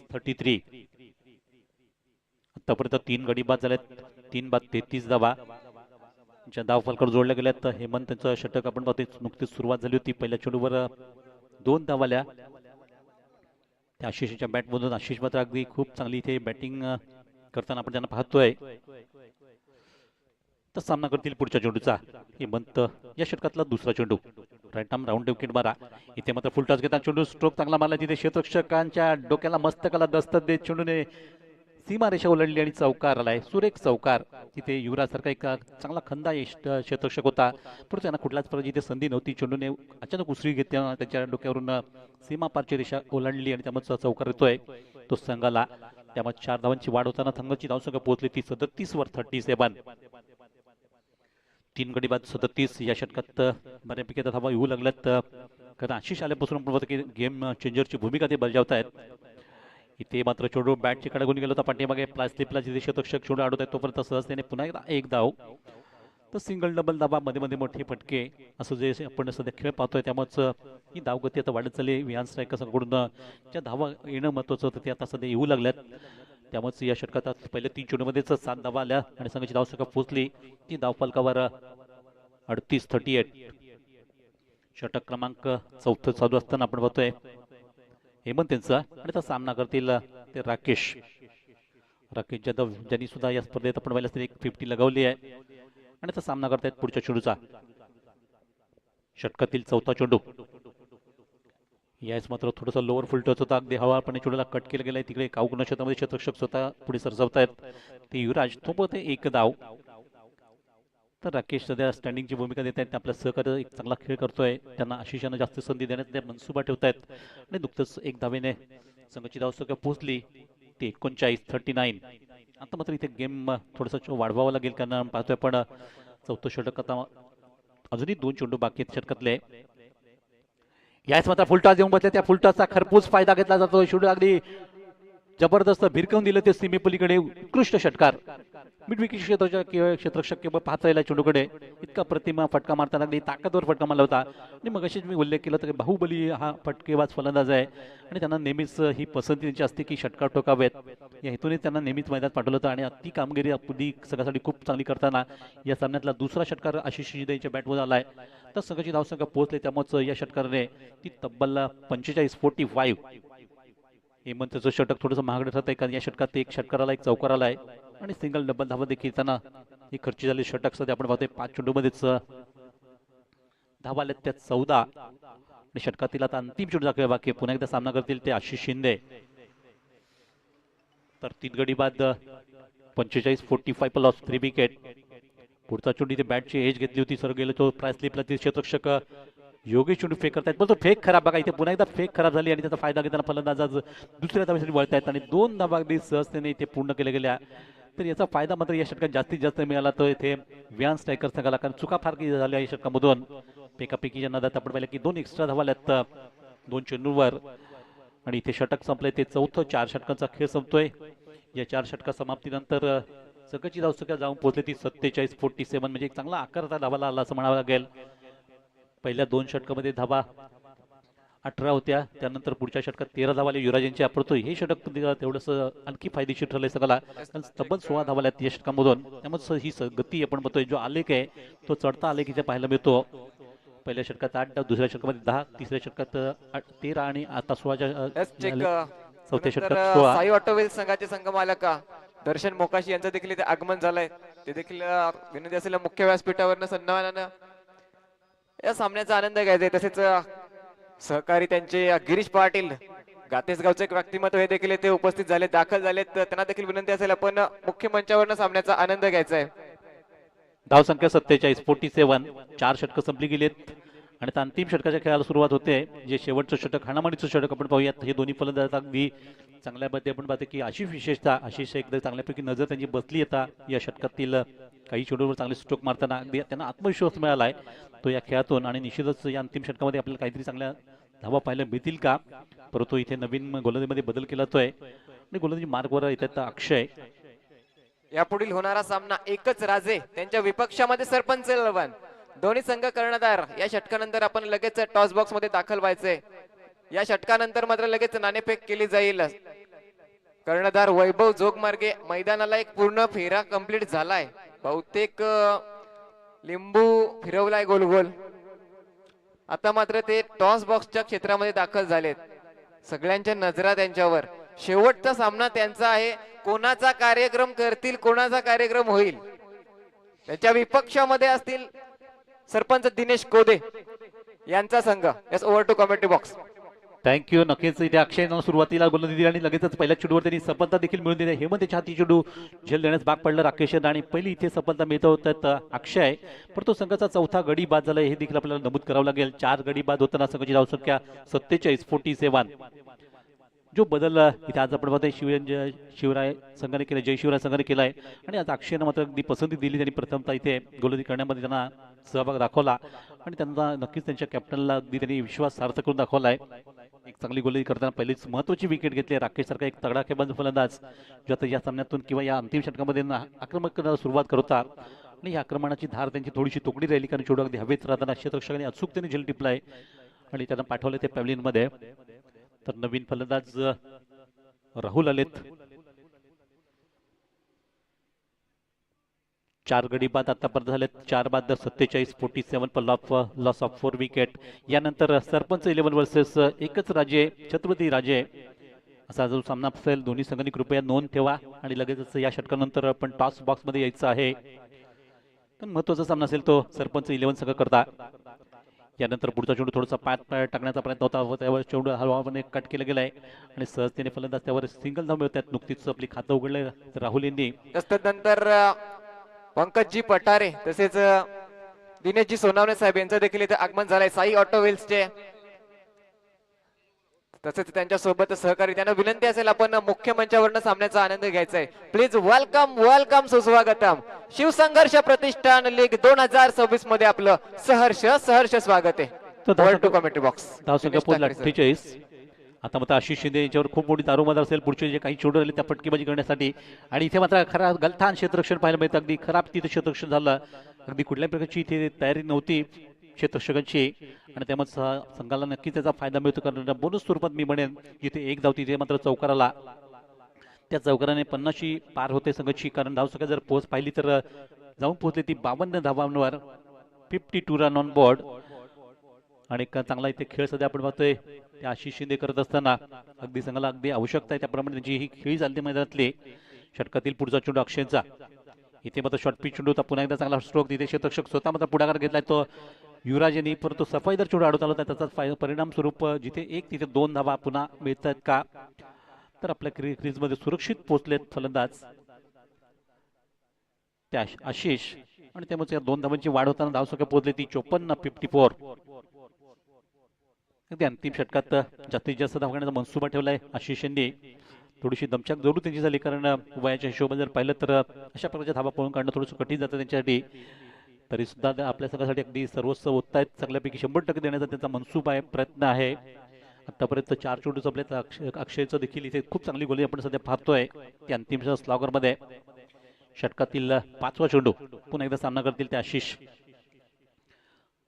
आतापर्यंत 3 गडी बाद झाल्यात. 3 बाद 33 धावा ज्या धाव फलकावर जोडल्या गेल्यात. हेमंत त्यांचं षटक आपण पाहतोय नुकतीच सुरुवात झाली होती. पहिल्या चेंडूवर 2 धावा आल्या त्या आशिषच्या बॅटमधून. आशिष मात्र अगदी खूप चांगली इथे बॅटिंग करताना आपण त्यांना पाहतोय. तर सामना करतील पुढच्या चेंडूचा. हेमंत या षटकातला दुसरा चेंडू, राईट आर्म राऊंड विकेट मारा. इथे मात्र फुल टॉस घेताना चेंडू स्ट्रोक चांगला मारला. तिथे क्षेत्ररक्षकांच्या डोक्याला मस्तकाला दस्तक देत चेंडूने सीमारेषा ओलांडली आणि चौकार आलाय, सुरेख चौकार. तिथे युवराज सारखा एक चांगला खंदा क्षेत्ररक्षक होता, परंतु त्यांना कुठल्याच प्रकारची इथे संधी नव्हती. चेंडूने अचानक उसळी घेताना त्याच्या डोक्यावरून सीमापारची रेषा ओलांडली आणि त्यामुळे चौकार येतोय तो संघाला. त्यामुळे 4 धावांची वाढ होताना संघाची धावसंख्या पोहोचली ती 37 वर 37. 3 गडी बाद 37. या षटकात बऱ्यापैकी धावा येऊ लागल्यात, कारण आशिष आल्यापासून आपण की गेम चेंजरची भूमिका ते बजावतायत. इथे मात्र चेंडू बॅटच्या कडे गेला होता पाठीमागे स्लिपला जिथे क्षेत्ररक्षक चेंडू अडवत आहेत तोपर्यंत सहजतेने पुन्हा एकदा 1 धाव. तर सिंगल डबल धाबा मध्ये मध्ये मोठे फटके असं जे आपण सध्या खेळ पाहतोय. त्यामुळेच ही धावगती आता वाढत चालली. विहान स्ट्रायकर्सकडून ज्या धावा येणं महत्वाचं होतं ते आता सध्या येऊ लागल्यात. त्यामुळे या षटकात पहिल्या 3 चेंडूमध्येच 7 धावा आल्या आणि संघाची धावसंख्या पोहोचली ती धाव फलकावर 38. षटक क्रमांक 4 चालू असताना आपण पाहतोय हेमंत यांचा. आणि आता सामना करतील ते राकेश जाधव, ज्यांनी सुद्धा या स्पर्धेत आपण पाहिलं असेल एक 50 लगावली आहे. आणि आता सामना करतायत पुढच्या चेंडूचा. षटकातील 4था चेंडू, याच मात्र थोडासा लोअर फुल टच होता. अगदी हवापणे चेंडूला कट केलं गेलाय. तिकडे काउकुना क्षेत्रामध्ये क्षेत्ररक्षक स्वतः पुढे सरसावतायत ते युवराज. तो ते 1 धाव. तर राकेश सध्या स्टँडिंगची भूमिका देत आहेत. आपल्या सहकार्य एक चांगला खेळ करतोय. त्यांना आशिषानं जास्त संधी देण्याचा मनसुबा ठेवतायत आणि नुकतंच 1 धावेने संघाची धावसंख्या पोहोचली ते 39. आता मात्र इथे गेम थोडंसं वाढवावं लागेल, कारण पाहतोय पण 4थं षटक आता अजूनही 2 चेंडू बाकी आहेत षटकातले. याच मात्र फुलटॉस देऊन बसले. त्या फुलटॉसचा खरपूस फायदा घेतला जातो. शेवटी अगदी जबरदस्त भिरकावून दिलं ते सीमेपलीकडे. उत्कृष्ट षटकार मिड विकेट क्षेत्राच्या किंवा क्षेत्ररक्षक किंवा पाहता येईल चेंडूकडे. इतका प्रतिमा फटका मारताना अगदी ताकदवर फटका मारला होता. आणि मग अशीच मी उल्लेख केला होता की बाहुबली हा फटकेबाज फलंदाज आहे आणि त्यांना नेहमीच ही पसंती त्यांची असते की षटकार ठोकावेत. या हेतूने त्यांना नेहमीच मैदानात पाठवलं होतं आणि ती कामगिरी आपली संघासाठी खूप चांगली करताना या सामन्यातला दुसरा षटकार आशिष शिंदेच्या बॅटवर आलाय. तर संघाची धावसंख्या पोहोचले त्यामुळे या षटकाराने ती तब्बल 45-45. हेमंतचं षटक थोडंसं महागडं ठरत आहे कारण या षटकात एक षटकाराला एक चौकार आलाय आणि सिंगल डबल धावा देखील त्यांना ही खर्ची झाली षटक सध्या आपण पाहतोय 5 चेंडूमध्येच धावा आल्यात त्या 14 आणि षटकातील आता अंतिम चेंडू दाखल बाकी. पुन्हा एकदा सामना करतील ते आशिष शिंदे. तर 3 गडी बाद 45-45 लॉस 3 विकेट. पुढचा चेंडू इथे बॅटची एज घेतली होती सर गेलो तो प्राइस स्लिपला ती क्षेत्ररक्षक योगेश चेंडू फेक करतायत पण तो फेक खराब बघा इथे पुन्हा एकदा फेक खराब झाली आणि त्याचा फायदा घेताना फलंदाज आज दुसऱ्या धावेसाठी वळतायत आणि 2 धावा अगदी सहजतेने इथे पूर्ण केल्या गेल्या. तर याचा फायदा मात्र या षटकात जास्तीत जास्त मिळाला तो इथे व्यान स्ट्रायकर संघाला कारण चुका फार काही झाल्या या षटकामधून. पेकापेकीच्या नादात आपण पाहिलं की 2 एक्स्ट्रा धावा आल्यात 2 चेंडूवर आणि इथे षटक संपलंय ते चौथं. 4 षटकांचा खेळ संपतोय. या 4 षटका समाप्तीनंतर संघाची धावसंख्या जाऊन पोहोचली ती 47-47 म्हणजे एक चांगला आकार धावाला आला असं म्हणावं लागेल. पहिल्या 2 षटकामध्ये धावा 18 होत्या त्यानंतर पुढच्या षटकात 13 धावा आले युवराजांची आपरतो. हे षटक तेवढंच आणखी फायदेशीर ठरलंय सगळ्याला कारण तब्बल 16 धावा आल्या या षटकामधून. त्यामुळे ही गती आपण बघतोय जो आलेख आहे तो चढता आलेख इथे पाहायला मिळतो. पहिल्या षटकात 8 दुसऱ्या षटकामध्ये 10 तिसऱ्या षटकात 13 आणि आता 16 चौथ्या षटकात 16. साई ऑटोवेल संघाचे संघ मालक दर्शन मोकाशी यांचं देखील इथे आगमन झालंय. ते देखील विनंती असेल मुख्य व्यासपीठावरनं सन्मानानं या सामन्याचा आनंद घ्यायचा. तसेच सहकारी त्यांचे गिरीश पाटील गातेसगावचे एक व्यक्तिमत्व हे देखील इथे उपस्थित झाले दाखल झालेत. त्यांना देखील विनंती असेल आपण मुख्य मंचावरनं सामन्याचा आनंद घ्यायचा आहे. धावसंख्या 47-47. 4 षटकं संपली गेलीत आणि आता अंतिम षटकाच्या खेळाला सुरुवात होते. जे शेवटचं षटक हाणामारीचं षटक आपण पाहूयात. हे दोन्ही फलंदाज अगदी चांगल्या मध्ये आपण पाहतो की आशिष विशेषतः आशिष एकदा चांगल्यापैकी नजर त्यांची बसली आता या षटकातील काही चेंडूवर चांगले स्ट्रोक मारताना अगदी त्यांना आत्मविश्वास मिळालाय तो या खेळातून आणि निश्चितच या अंतिम षटकामध्ये आपल्याला काहीतरी चांगल्या धावा पाहायला मिळतील का. परंतु इथे नवीन गोलंदाजीमध्ये बदल केला जातोय आणि गोलंदाजी मार्गवर येतात अक्षय. यापुढील होणारा सामना एकच राजे त्यांच्या विपक्षामध्ये सरपंच लवण दोन्ही संघ कर्णधार. या षटकानंतर आपण लगेच टॉस बॉक्स मध्ये दाखल व्हायचंय. या षटकानंतर मात्र लगेच नाणेफेक केली जाईल. कर्णधार वैभव जोगमार्गे मैदानाला एक पूर्ण फेरा कंप्लीट झालाय. बहुतेक लिंबू फिरवलाय गोल गोल. आता मात्र ते टॉस बॉक्सच्या क्षेत्रामध्ये दाखल झालेत. सगळ्यांच्या नजरा त्यांच्यावर. शेवटचा सामना त्यांचा आहे. कोणाचा कार्यक्रम करतील कोणाचा कार्यक्रम होईल. त्यांच्या विपक्षामध्ये असतील सरपंच दिनेश कोदे यांचा संघ. Yes over to commentary box. Thank you. नक्कीच इथे अक्षयनं सुरुवातीला गोलंदाजी दिली आणि लगेचच पहिल्या चेंडूवर त्यांनी सफलता देखील मिळवून दिली. हेमंतच्या हाती चेंडू झेल देण्यास भाग पडलं राकेशन आणि पहिली इथे सफलता मिळत होतात अक्षय. परंतु संघाचा चौथा गडी बाद झाला हे देखील आपल्याला नमूद करावं लागेल. 4 गडी बाद होताना संघाची धावसंख्या 47-47. जो बदल इथे आज आपण पाहतोय शिवराय संघाने केला जय शिवराय संघाने केलाय आणि आता अक्षयनं मात्र अगदी पसंती दिली. त्यांनी प्रथमतः इथे गोलंदाजी करण्यामध्ये त्यांना सहभाग दाखवला आणि त्यांना नक्कीच त्यांच्या कॅप्टनला अगदी त्यांनी विश्वास सार्थ करून दाखवलाय. एक चांगली गोलंदाजी करताना पहिलीच महत्वाची विकेट घेतली. राकेश सारखा एक तगडाखेबाज फलंदाज जो आता या सामन्यातून किंवा या अंतिम षटकामध्ये आक्रमक करायला सुरुवात करत होता आणि या आक्रमणाची धार त्यांची थोडीशी तोकडी राहिली कारण चेंडू अगदी हवेत राहताना क्षेत्ररक्षकाने अचूकतेने झेल टिपलाय आणि त्यांना पाठवले ते पॅव्हलियन मध्ये. तर नवीन फलंदाज राहुल आलेत. 4 गडी बाद आतापर्यंत झालेत. 4 बाद 47-47 लॉस ऑफ 4 विकेट. यानंतर सरपंच 11 वर्सेस एकच राजे छत्रपती राजे असा जो सामना असेल. दोन्ही संघांनी कृपया नोंद ठेवा आणि लगेचच या षटकानंतर आपण टॉस बॉक्स मध्ये यायचं आहे. पण महत्वाचा सामना असेल तो सरपंच 11 संघ करता. यानंतर पुढचा चेंडू थोडासा पाय टाकण्याचा प्रयत्न होता त्यावर चेंडू हलवाने कट केला गेलाय आणि सहजतेने फलंदाज त्यावर सिंगल धाव मिळतात. नुकतीच आपली खातं उघडलंय राहुल यांनी. नंतर पंकजजी पटारे तसेच दिनेशजी सोनावणे साहेब यांचं देखील इथे आगमन झालंय साई ऑटोवेल्सचे. तसेच त्यांच्या सोबत सहकारी. त्यांना विनंती असेल आपण मुख्य मंचावरनं सामन्याचा आनंद घ्यायचा आहे. प्लीज वेलकम वेलकम सुस्वागतम. शिवसंघर्ष प्रतिष्ठान लीग 2026 मध्ये आपलं सहर्ष सहर्ष स्वागत आहे. धावसंख्या 48 आता मात्र आशिष शिंदे यांच्यावर खूप मोठी दारोमदार असेल पुढचे जे काही चेंडू राहिले त्या पटकेबाजी करण्यासाठी. आणि इथे मात्र खरा गलथान क्षेत्ररक्षण पाहायला मिळतं. अगदी खराब तिथे क्षेत्ररक्षण झालं. अगदी कुठल्याही प्रकारची इथे तयारी नव्हती क्षेत्ररक्षकांची आणि त्यामुळे संघाला नक्की त्याचा फायदा मिळतो. कारण बोनस स्वरूपात मी म्हणेन जिथे एक धाव तिथे मात्र चौकाराला त्या चौकाराने 50शी पार होते संघाची. कारण धावसंख्या जर पोहोच पाहिली तर जाऊन पोहोचली ती 52 धावांवर. 52 रन ऑन बोर्ड. आणि चांगला इथे खेळ सध्या आपण पाहतोय ते आशिष शिंदे करत असताना अगदी संघाला अगदी आवश्यकता आहे त्याप्रमाणे त्यांची ही खेळी चालते मैदानातली. षटकातील पुढचा चेंडू अक्षयचा. इथे मात्र शॉर्ट पिच चेंडू होता पुन्हा एकदा चांगला स्ट्रोक तिथे क्षेत्ररक्षक स्वतः मात्र पुढाकार घेतलाय तो युवराज यांनी. परंतु सफाईदार चेंडू अडवत आला त्याचा परिणाम स्वरूप जिथे एक तिथे 2 धावा पुन्हा मिळतात का तर आपल्या क्रीजमध्ये सुरक्षित पोहोचलेत फलंदाज त्या आशिष. आणि त्यामुळे 2 धावांची वाढ होताना धावसंख्या पोहोचली ती 54. अगदी अंतिम षटकात जास्तीत जास्त धाव घेण्याचा मनसुबा ठेवलाय आशिष यांनी. थोडीशी दमछाक जरूर त्यांची झाली कारण वयाच्या हिशोबाने जर पाहिलं तर अशा प्रकारच्या धावा पळून काढणं थोडंसं कठीण जातं त्यांच्यासाठी. तरी सुद्धा आपल्या संघासाठी अगदी सर्वस्व ओतत आहेत. चांगल्यापैकी 100% देण्याचा त्यांचा मनसूबा आहे प्रयत्न आहे. आतापर्यंत 4 चेंडू जपले. अक्षयचं देखील इथे खूप चांगली गोली आपण सध्या पाहतोय की अंतिम स्लॉगरमध्ये. षटकातील 5वा चेंडू पुन्हा एकदा सामना करतील ते Ashish.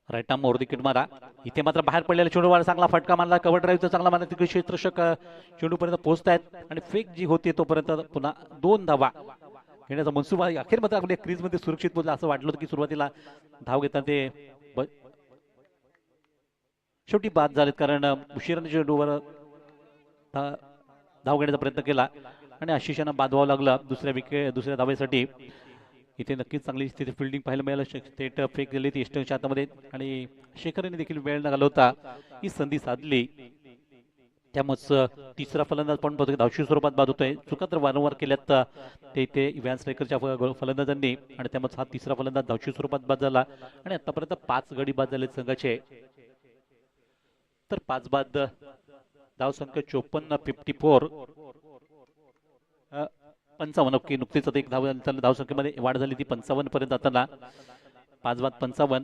Right arm over the wicket मारा. इथे मात्र बाहेर पडलेला चेंडूवर चांगला फटका मारला. कव्हर ड्राईव्ह चांगला मारला. तिकडे क्षेत्ररक्षक चेंडूपर्यंत पोहोचतायत आणि फेक जी होती तोपर्यंत पुन्हा 2 धावा घेण्याचा मनसुबा. अखेर मात्र आपल्या क्रीजमध्ये सुरक्षित पोहोचला असं वाटलं होतं की सुरुवातीला धाव घेताना ते शेवटी बाद झालेत कारण उशिराने चेंडूवर धाव घेण्याचा प्रयत्न केला आणि आशिषांना बाद व्हावं लागलं दुसऱ्या धावेसाठी. इथे नक्कीच चांगली स्थिती फिल्डिंग पाहायला मिळालं. थेट फेक गेली ती इष्टच्या हातामध्ये आणि शेखर यांनी देखील वेळ न घालवता ही संधी साधली. त्यामुळे तिसरा फलंदाज पण पाहतो धावशी स्वरूपात बाद होतोय. चुका तर वारंवार केल्यात ते इथे व्हॅन स्ट्रायकरच्या फलंदाजांनी आणि त्यामुळे हा तिसरा फलंदाज धावशी स्वरूपात बाद झाला आणि आतापर्यंत 5 गडी बाद झाले संघाचे. तर 5 बाद धावसंख्या 54. 55 नुकतीच एक धावसंख्येमध्ये वाढ झाली ती 55 पर्यंत आता 5 बाद 55.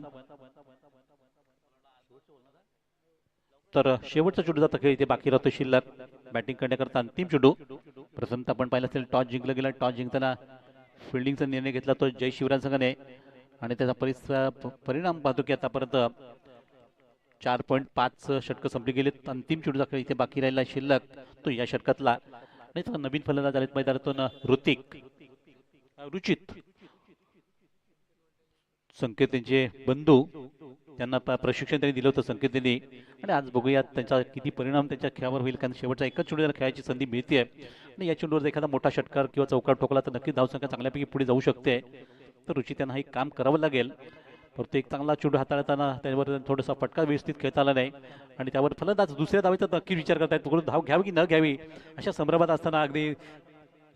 तर शेवटचा चेंडू जाता खेळ इथे बाकी राहतो शिल्लक बॅटिंग करण्याकरता. अंतिम चेंडू प्रथमतः आपण पाहिलं असेल टॉस जिंकला गेला. टॉस जिंकताना फिल्डिंगचा निर्णय घेतला तो जय शिवराज संघाने आणि त्याचा परिणाम पाहतो की आतापर्यंत 4.5 षटकं संपली गेलीत. अंतिम चेंडूचा खेळ इथे बाकी राहिला शिल्लक तो या षटकातला. नाही तर नवीन फलंदाज आलेत मैदानातून रुचित संकेत त्यांचे बंधू त्यांना प्रशिक्षण त्यांनी दिलं होतं संकेत त्यांनी. आणि आज बघूयात त्यांचा किती परिणाम त्यांच्या खेळावर होईल कारण शेवटचा एकच चेंडू खेळायची संधी मिळते आणि या चेंडूवर एखादा मोठा षटकार किंवा चौकार ठोकला तर नक्कीच धावसंख्या चांगल्यापैकी पुढे जाऊ शकते. तर रुचित त्यांना हे काम करावं लागेल. परंतु एक चांगला चेंडू हाताळताना त्यावर थोडासा फटका व्यवस्थित खेळता आला नाही आणि त्यावर फलंदाज दुसऱ्या धावेचा नक्की विचार करतायत पकडून धाव घ्यावी की न घ्यावी अशा संभ्रमात असताना अगदी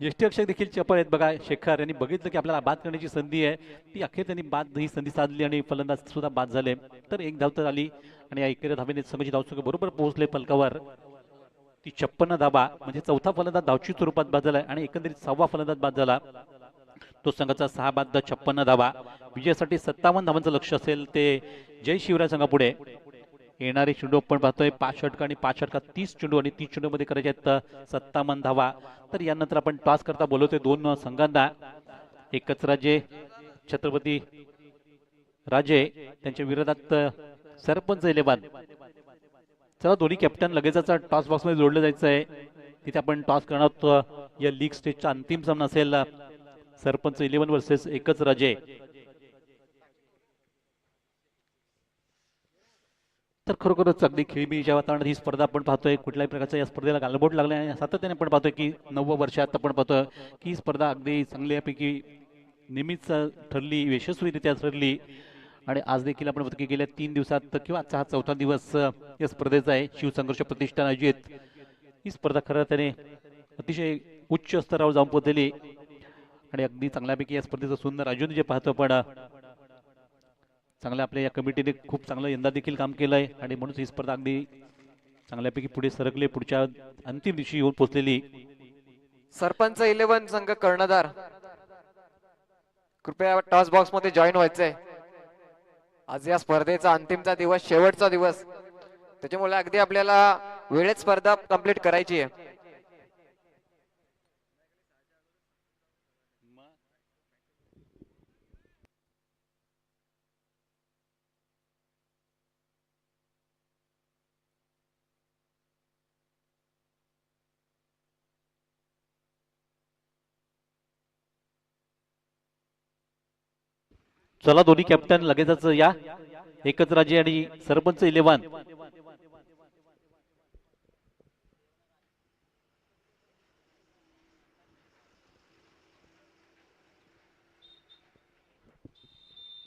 यष्टीरक्षक देखील चपळ आहेत. बघा शेखर यांनी बघितलं की आपल्याला बाद करण्याची संधी आहे ती अखेर त्यांनी बाद ही संधी साधली आणि फलंदाज सुद्धा बाद झाले. तर एक धाव तर आली आणि या एकेरी धावेने संघाची धावसंख्या बरोबर पोहोचले फलकावर ती 56 धावा. म्हणजे चौथा फलंदाज धावची स्वरूपात बाद झाला आणि एकंदरीत 6वा फलंदाज बाद झाला. तो संघाचा 6 बाद 56 धावा. विजयासाठी 57 धावांचं लक्ष असेल ते जय शिवराज संघापुढे. येणारे चेंडू आपण पाहतोय 5 षटक आणि 5 षटकात 30 चेंडू आणि 30 चेंडू मध्ये करायचे आहेत 57 धावा. तर यानंतर आपण टॉस करता बोलवतोय 2 संघांना. एकच राजे छत्रपती राजे त्यांच्या विरोधात सरपंच 11. चला दोन्ही कॅप्टन लगेचच टॉस बॉक्स मध्ये जोडलं जायचं आहे. तिथे आपण टॉस करणार आहोत. या लीग स्टेजचा अंतिम सामना असेल सरपंच 11 वर्सेस एकच राजे. तर खरोखरच अगदी खेळीमेळीच्या वातावरणात ही स्पर्धा आपण पाहतोय. कुठल्याही प्रकारच्या या स्पर्धेला गालबोट लागले आणि सातत्याने आपण पाहतोय की 9व्या वर्षात आपण पाहतोय की ही स्पर्धा अगदी चांगल्यापैकी नेहमीच ठरली यशस्वीरित्या ठरली. आणि आज देखील आपण बघतो की गेल्या 3 दिवसात किंवा आजचा हा 4था दिवस या स्पर्धेचा आहे. शिवसंघर्ष प्रतिष्ठान आयोजित ही स्पर्धा खरं त्याने अतिशय उच्च स्तरावर जाऊन पोहोचलेली आणि अगदी चांगल्यापैकी या स्पर्धेचं सुंदर आयोजन जे पाहतो आपण चांगल्या आपल्या या कमिटीने खूप चांगलं यंदा देखील काम केलंय आणि म्हणून ही स्पर्धा अगदी चांगल्यापैकी पुढे सरकली पुढच्या अंतिम दिवशी येऊन पोहोचलेली. सरपंच 11 संघ कर्णधार कृपया टॉस बॉक्स मध्ये जॉईन व्हायचंय. आज या स्पर्धेचा अंतिमचा दिवस शेवटचा दिवस त्याच्यामुळे अगदी आपल्याला वेळेत स्पर्धा कंप्लीट करायची आहे. चला दोन्ही कॅप्टन लगेचच या. एकच राजे आणि सरपंच 11.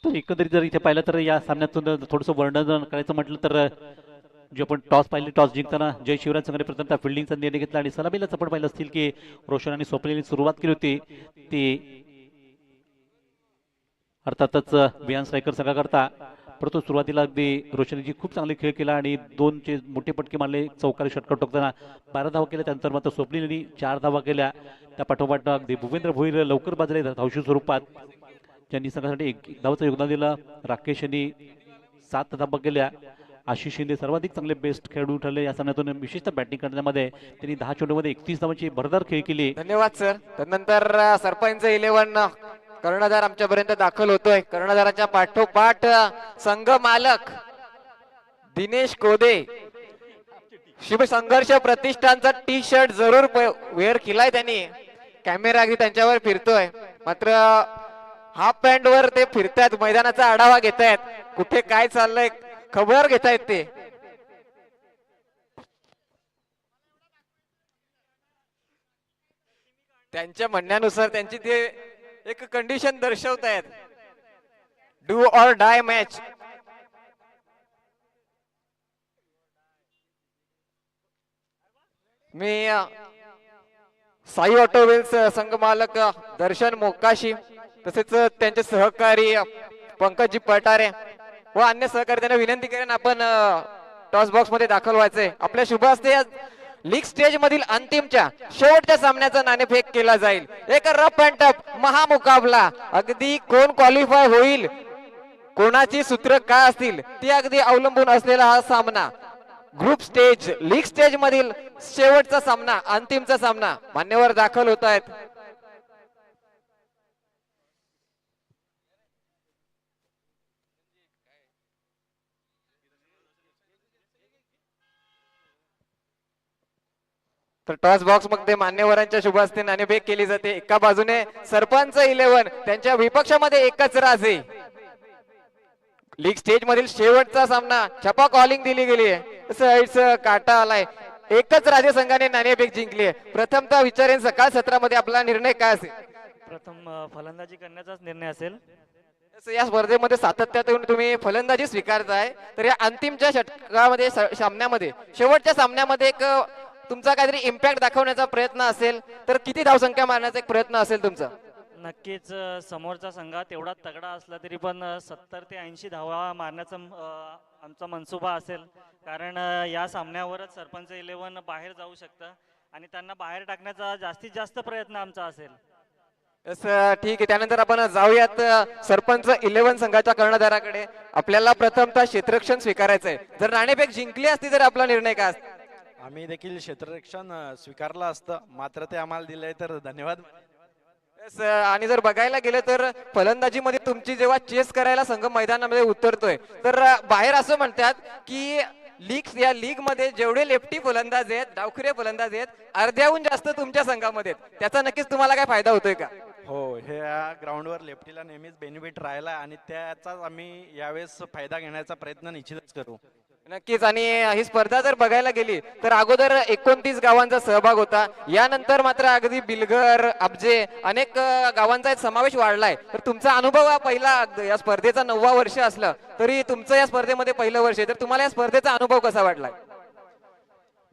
तर एकंदरीत जर इथे पाहिलं तर या सामन्यातून थोडंसं वर्णन करायचं म्हटलं तर जे आपण टॉस पाहिले, टॉस जिंकताना जय शिवराज संघाने प्रथमतः फिल्डिंगचा निर्णय घेतला आणि सलामीलाच आपण पाहिलं असतील की रोशन आणि स्वप्नीलने सुरुवात केली होती. ती अर्थातच बियान स्ट्रायकर संघाकरता, परंतु सुरुवातीला अगदी रोशनीची खूप चांगले खेळ केला आणि 2चे मोठे पटके मारले. चौकारी षटकार टोकताना 12 धावा केल्या. त्यानंतर मात्र स्वप्नीलने 4 धावा केल्या. त्या पाठोपाठ अगदी भूपेंद्र भोईर लवकर बाजले धावशी स्वरूपात, ज्यांनी संघासाठी एक धावाचं योगदान दिलं. राकेश यांनी 7 धावा केल्या. आशिष शिंदे सर्वाधिक चांगले बेस्ट खेळाडू ठरले या सामन्यातून. विशेषतः बॅटिंग करण्यामध्ये त्यांनी 10 चेंडूमध्ये 31 धावांची भरदार खेळ केली. धन्यवाद सर. त्यानंतर सरपंच 11 कर्णधार आमच्यापर्यंत दाखल होतोय. कर्णधाराच्या पाठोपाठ संघ मालक दिनेश कोदे, शिवसंघर्ष प्रतिष्ठानचा टी शर्ट जरूर वेअर केलाय त्यांनी. कॅमेरा अगदी त्यांच्यावर फिरतोय, मात्र हाफ पॅन्ट वर ते फिरतायत, मैदानाचा आढावा घेतायत, कुठे काय चाललंय खबर घेतायत ते. त्यांच्या म्हणण्यानुसार त्यांची ते एक कंडिशन दर्शवतायत, डू ऑर डाय मॅच. मी साई ऑटोवेल्स संघ मालक दर्शन मोकाशी, तसेच त्यांचे सहकारी पंकजी पटारे व अन्य सहकारी त्यांना विनंती करेन आपण टॉस बॉक्स मध्ये दाखल व्हायचंय. आपल्या शुभ हस्ते लीग स्टेज मधील अंतिमच्या शेवटच्या सामन्याचा नाणेफेक केला जाईल. एक रफ अँड टफ महामुकाबला, अगदी कोण क्वालिफाय होईल, कोणाची सूत्र काय असतील ते अगदी अवलंबून असलेला हा सामना. ग्रुप स्टेज, लीग स्टेज मधील शेवटचा सामना, अंतिमचा सामना. मान्यवर दाखल होत आहेत. तर टॉस बॉक्स मध्ये मान्यवरांच्या शुभ हस्ते नाणेफेक केली जाते. एका बाजूने सरपंच 11, त्यांच्या विपक्षामध्ये एकच राजे. लीग स्टेज मधील शेवटचा सामना, छपा कॉलिंग दिली गेली आहे, काटा आलाय. एकच राजे संघाने नाणेफेक जिंकली आहे. प्रथमतः विचारेन सकाळ सत्रामध्ये आपला निर्णय काय असेल? प्रथम फलंदाजी करण्याचाच निर्णय असेल. या स्पर्धेमध्ये सातत्यातून तुम्ही फलंदाजी स्वीकारताय, तर या अंतिमच्या षटकामध्ये सामन्यामध्ये शेवटच्या सामन्यामध्ये एक तुमचा काहीतरी इम्पॅक्ट दाखवण्याचा प्रयत्न असेल, तर किती धावसंख्या मारण्याचा एक प्रयत्न असेल तुमचा? नक्कीच समोरचा संघ तेवढा तगडा असला तरी पण 70 ते 80 धावा मारण्याचा आमचा मनसुबा असेल. कारण या सामन्यावरच सरपंच 11 बाहेर जाऊ शकतं आणि त्यांना बाहेर टाकण्याचा जास्तीत जास्त प्रयत्न आमचा असेल. ठीक आहे, त्यानंतर आपण जाऊयात सरपंच 11 संघाच्या कर्णधाराकडे. आपल्याला प्रथमतः क्षेत्ररक्षण स्वीकारायचंय. जर नाणेफेक जिंकली असती तर आपला निर्णय काय असता? आम्ही देखील क्षेत्ररक्षण स्वीकारलं असतं, मात्र ते आम्हाला दिलंय तर धन्यवाद. आणि जर बघायला गेलं तर फलंदाजीमध्ये तुमची जेव्हा चेस करायला संघ मैदानामध्ये उतरतोय, तर बाहेर असं म्हणतात की या लीग मध्ये जेवढे लेफ्टी फलंदाज आहेत, डावखुरे फलंदाज आहेत, अर्ध्याहून जास्त तुमच्या संघामध्ये. त्याचा नक्कीच तुम्हाला काय फायदा होतोय का? हो, हे ग्राउंडवर लेफ्टीला नेहमीच बेनिफिट राहिला आणि त्याचाच आम्ही यावेळेस फायदा घेण्याचा प्रयत्न निश्चितच करू. नक्कीच. आणि ही स्पर्धा जर बघायला गेली तर अगोदर 29 गावांचा सहभाग होता, यानंतर मात्र अगदी बिलगर, अब्जे अनेक गावांचा समावेश वाढलाय. तर तुमचा अनुभव हा पहिला, या स्पर्धेचा 9वा वर्ष असलं तरी तुमचं या स्पर्धेमध्ये पहिलं वर्ष आहे, तर तुम्हाला या स्पर्धेचा अनुभव कसा वाटलाय?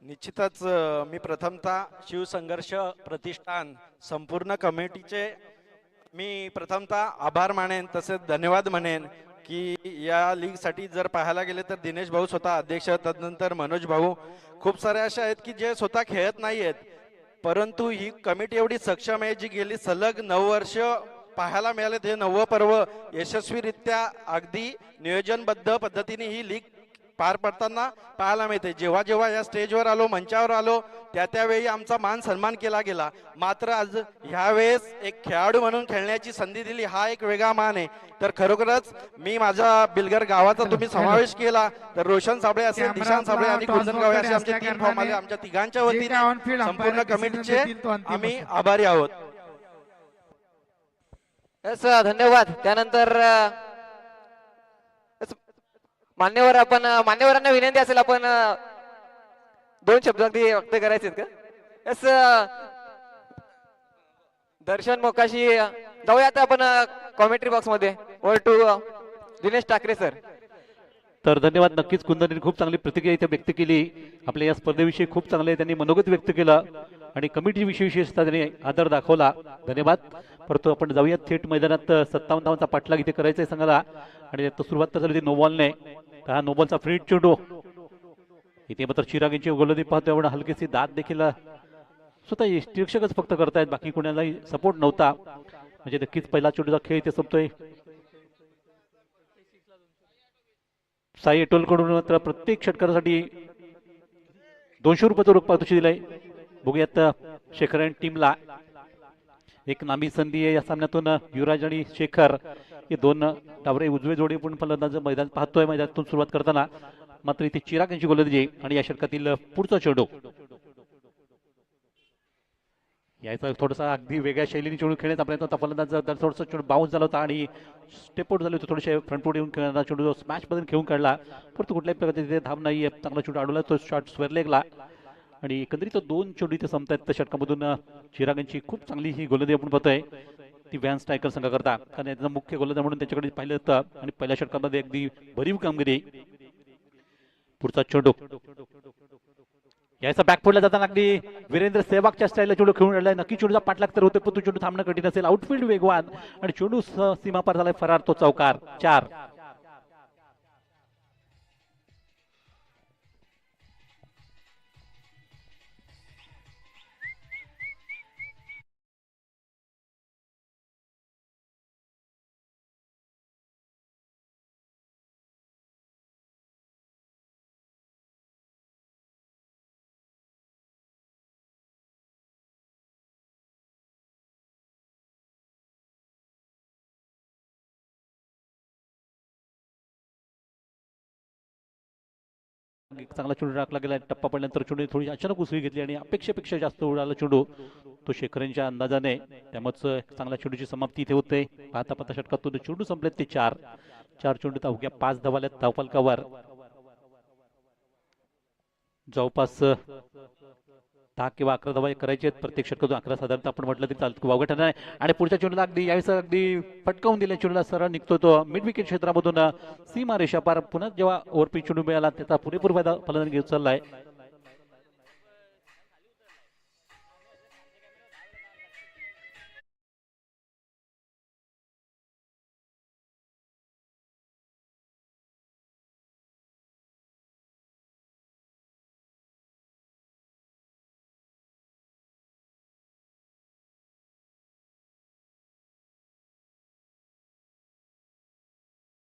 निश्चितच मी प्रथमतः शिवसंघर्ष प्रतिष्ठान संपूर्ण कमिटीचे मी प्रथमतः आभार मानेन, तसेच धन्यवाद म्हणेन की या लीग साठी जर पाहायला गेले तर दिनेश भाऊ स्वतः अध्यक्ष, तदनंतर मनोज भाऊ, खूप सारे असे आहेत की जे स्वतः खेळत नाहीयेत, परंतु ही कमिटी एवढी सक्षम आहे जी गेली सलग 9 वर्ष पाहायला मिळाले. हे 9वं पर्व यशस्वीरित्या अगदी नियोजनबद्ध पद्धतीने ही लीग पार पडताना पाहायला मिळते. जेव्हा जेव्हा या स्टेजवर आलो, मंचावर आलो, त्यावेळी आमचा मान सन्मान केला गेला. मात्र आज ह्यावेळेस एक खेळाडू म्हणून खेळण्याची संधी दिली, हा एक वेगळा मान आहे. तर खरोखरच मी माझ्या बिलगर गावाचा तुम्ही समावेश केला तर रोशन साबळे असेल, दिशांत साबळे आणि गुंजन गावे असे आमचे 3 फॉर्म आले. आमच्या तिघांच्या वतीने संपूर्ण कमिटीचे आम्ही आभारी आहोत. यस, धन्यवाद. त्यानंतर मान्यवरांना विनंती असेल आपण 2 शब्द अगदी व्यक्त करायचे का? यस, दर्शन मोकाशी जाऊयात आपण कॉमेंट्री बॉक्स मध्ये. Over to Dinesh Thakre sir. तर धन्यवाद. नक्कीच कुंदनने खूप चांगली प्रतिक्रिया इथे व्यक्त केली. आपल्या या स्पर्धेविषयी खूप चांगले त्यांनी मनोगत व्यक्त केलं आणि कमिटीविषयी विशेषतः त्यांनी आदर दाखवला. धन्यवाद. परंतु आपण जाऊयात थेट मैदानात. 57 धावांचा पाठलाग इथे करायचा आहे संघाला आणि आता सुरुवात तर झाली होती नो बॉलने. तर हा नो बॉलचा फ्री चेंडू इथे मात्र चिराग यांची गोलंदाजी पाहतो. एवढा हलकीशी दाद देखील स्वतः निरीक्षकच फक्त करतायत, बाकी कोणालाही सपोर्ट नव्हता. म्हणजे नक्कीच पहिला चेंडूचा खेळ इथे संपतोय. साई टोलकडून मात्र प्रत्येक षटकारासाठी 200 रुपयाचं रोख पारितोषिक दिलंय. बघूयात शेखर आणि टीमला एक नामी संधी आहे या सामन्यातून. युवराज आणि शेखर हे 2 डावरे उजवे जोडी पण फलंदाज मैदान पाहतोय. मैदानातून सुरुवात करताना मात्र इथे चिराग यांची गोलंदाजी आणि या षटकातील पुढचा चेंडू याचा थोडासा अगदी वेगळ्या शैलीने चेंडू खेळण्याचा प्रयत्न होता. फलंदाज थोडासा चेंडू बाउन्स झाला होता आणि स्टेपआउट झाले होते. थोडेसे फ्रंटफूट येऊन खेळणारा चेंडू स्मॅश मध्ये खेळून काढला, परंतु कुठल्याही प्रकारचे तिथे धाव नाहीये. चांगला चेंडू अडवला, तो शॉट स्वेरलेगला आणि एकंदरीत 2 चेंडू इथे संपतायत. त्या षटकामधून चिराग यांची खूप चांगली ही गोलंदाजी आपण पाहतोय ती व्हॅन स्ट्रायकर संघ करता, कारण याचा मुख्य गोलंदाज म्हणून त्याच्याकडे पाहिलं होतं आणि पहिल्या षटकामध्ये अगदी भरीव कामगिरी. पुढचा चेंडू याचा बॅकफुटला जाताना अगदी वीरेंद्र सेहवागच्या स्टाईलला चेंडू खेळून आलाय. नक्की चेंडूचा पाठलाग तर होते, पण तो चेंडू थांबणं कठीण असेल. आउटफील्ड वेगवान आणि चेंडू सीमा पार झालाय फरार. तो चौकार. 4. चांगला चेंडू राखला गेला. टप्पा पडल्यानंतर चेंडू थोडी अचानक उसळी घेतली आणि अपेक्षेपेक्षा जास्त उडाला चेंडू तो शेखरांच्या अंदाजाने. त्यामुळे चांगल्या चेंडूची समाप्ती इथे होते. पाहता पाहता षटकातून चेंडू संपलेत ते 4 चेंडू अवघ्या 5 धावाल्यात धावफलकावर. जवळपास 10 किंवा 11 धावा करायचे आहेत प्रत्येक षटकातून. 11 साधारणतः आपण म्हटलं तरी चालतं, वावगं ठरणार आहे. आणि पुढच्या चेंडूला अगदी यावेळेस अगदी पटकावून दिल्या चेंडूला सरळ निघतो तो मिड विकेट क्षेत्रामधून सीमा रेषा पार. पुन्हा जेव्हा ओव्हरपिच चेंडू मिळाला त्याचा पुरेपूर फायदा फलंदाज घेत चाललाय.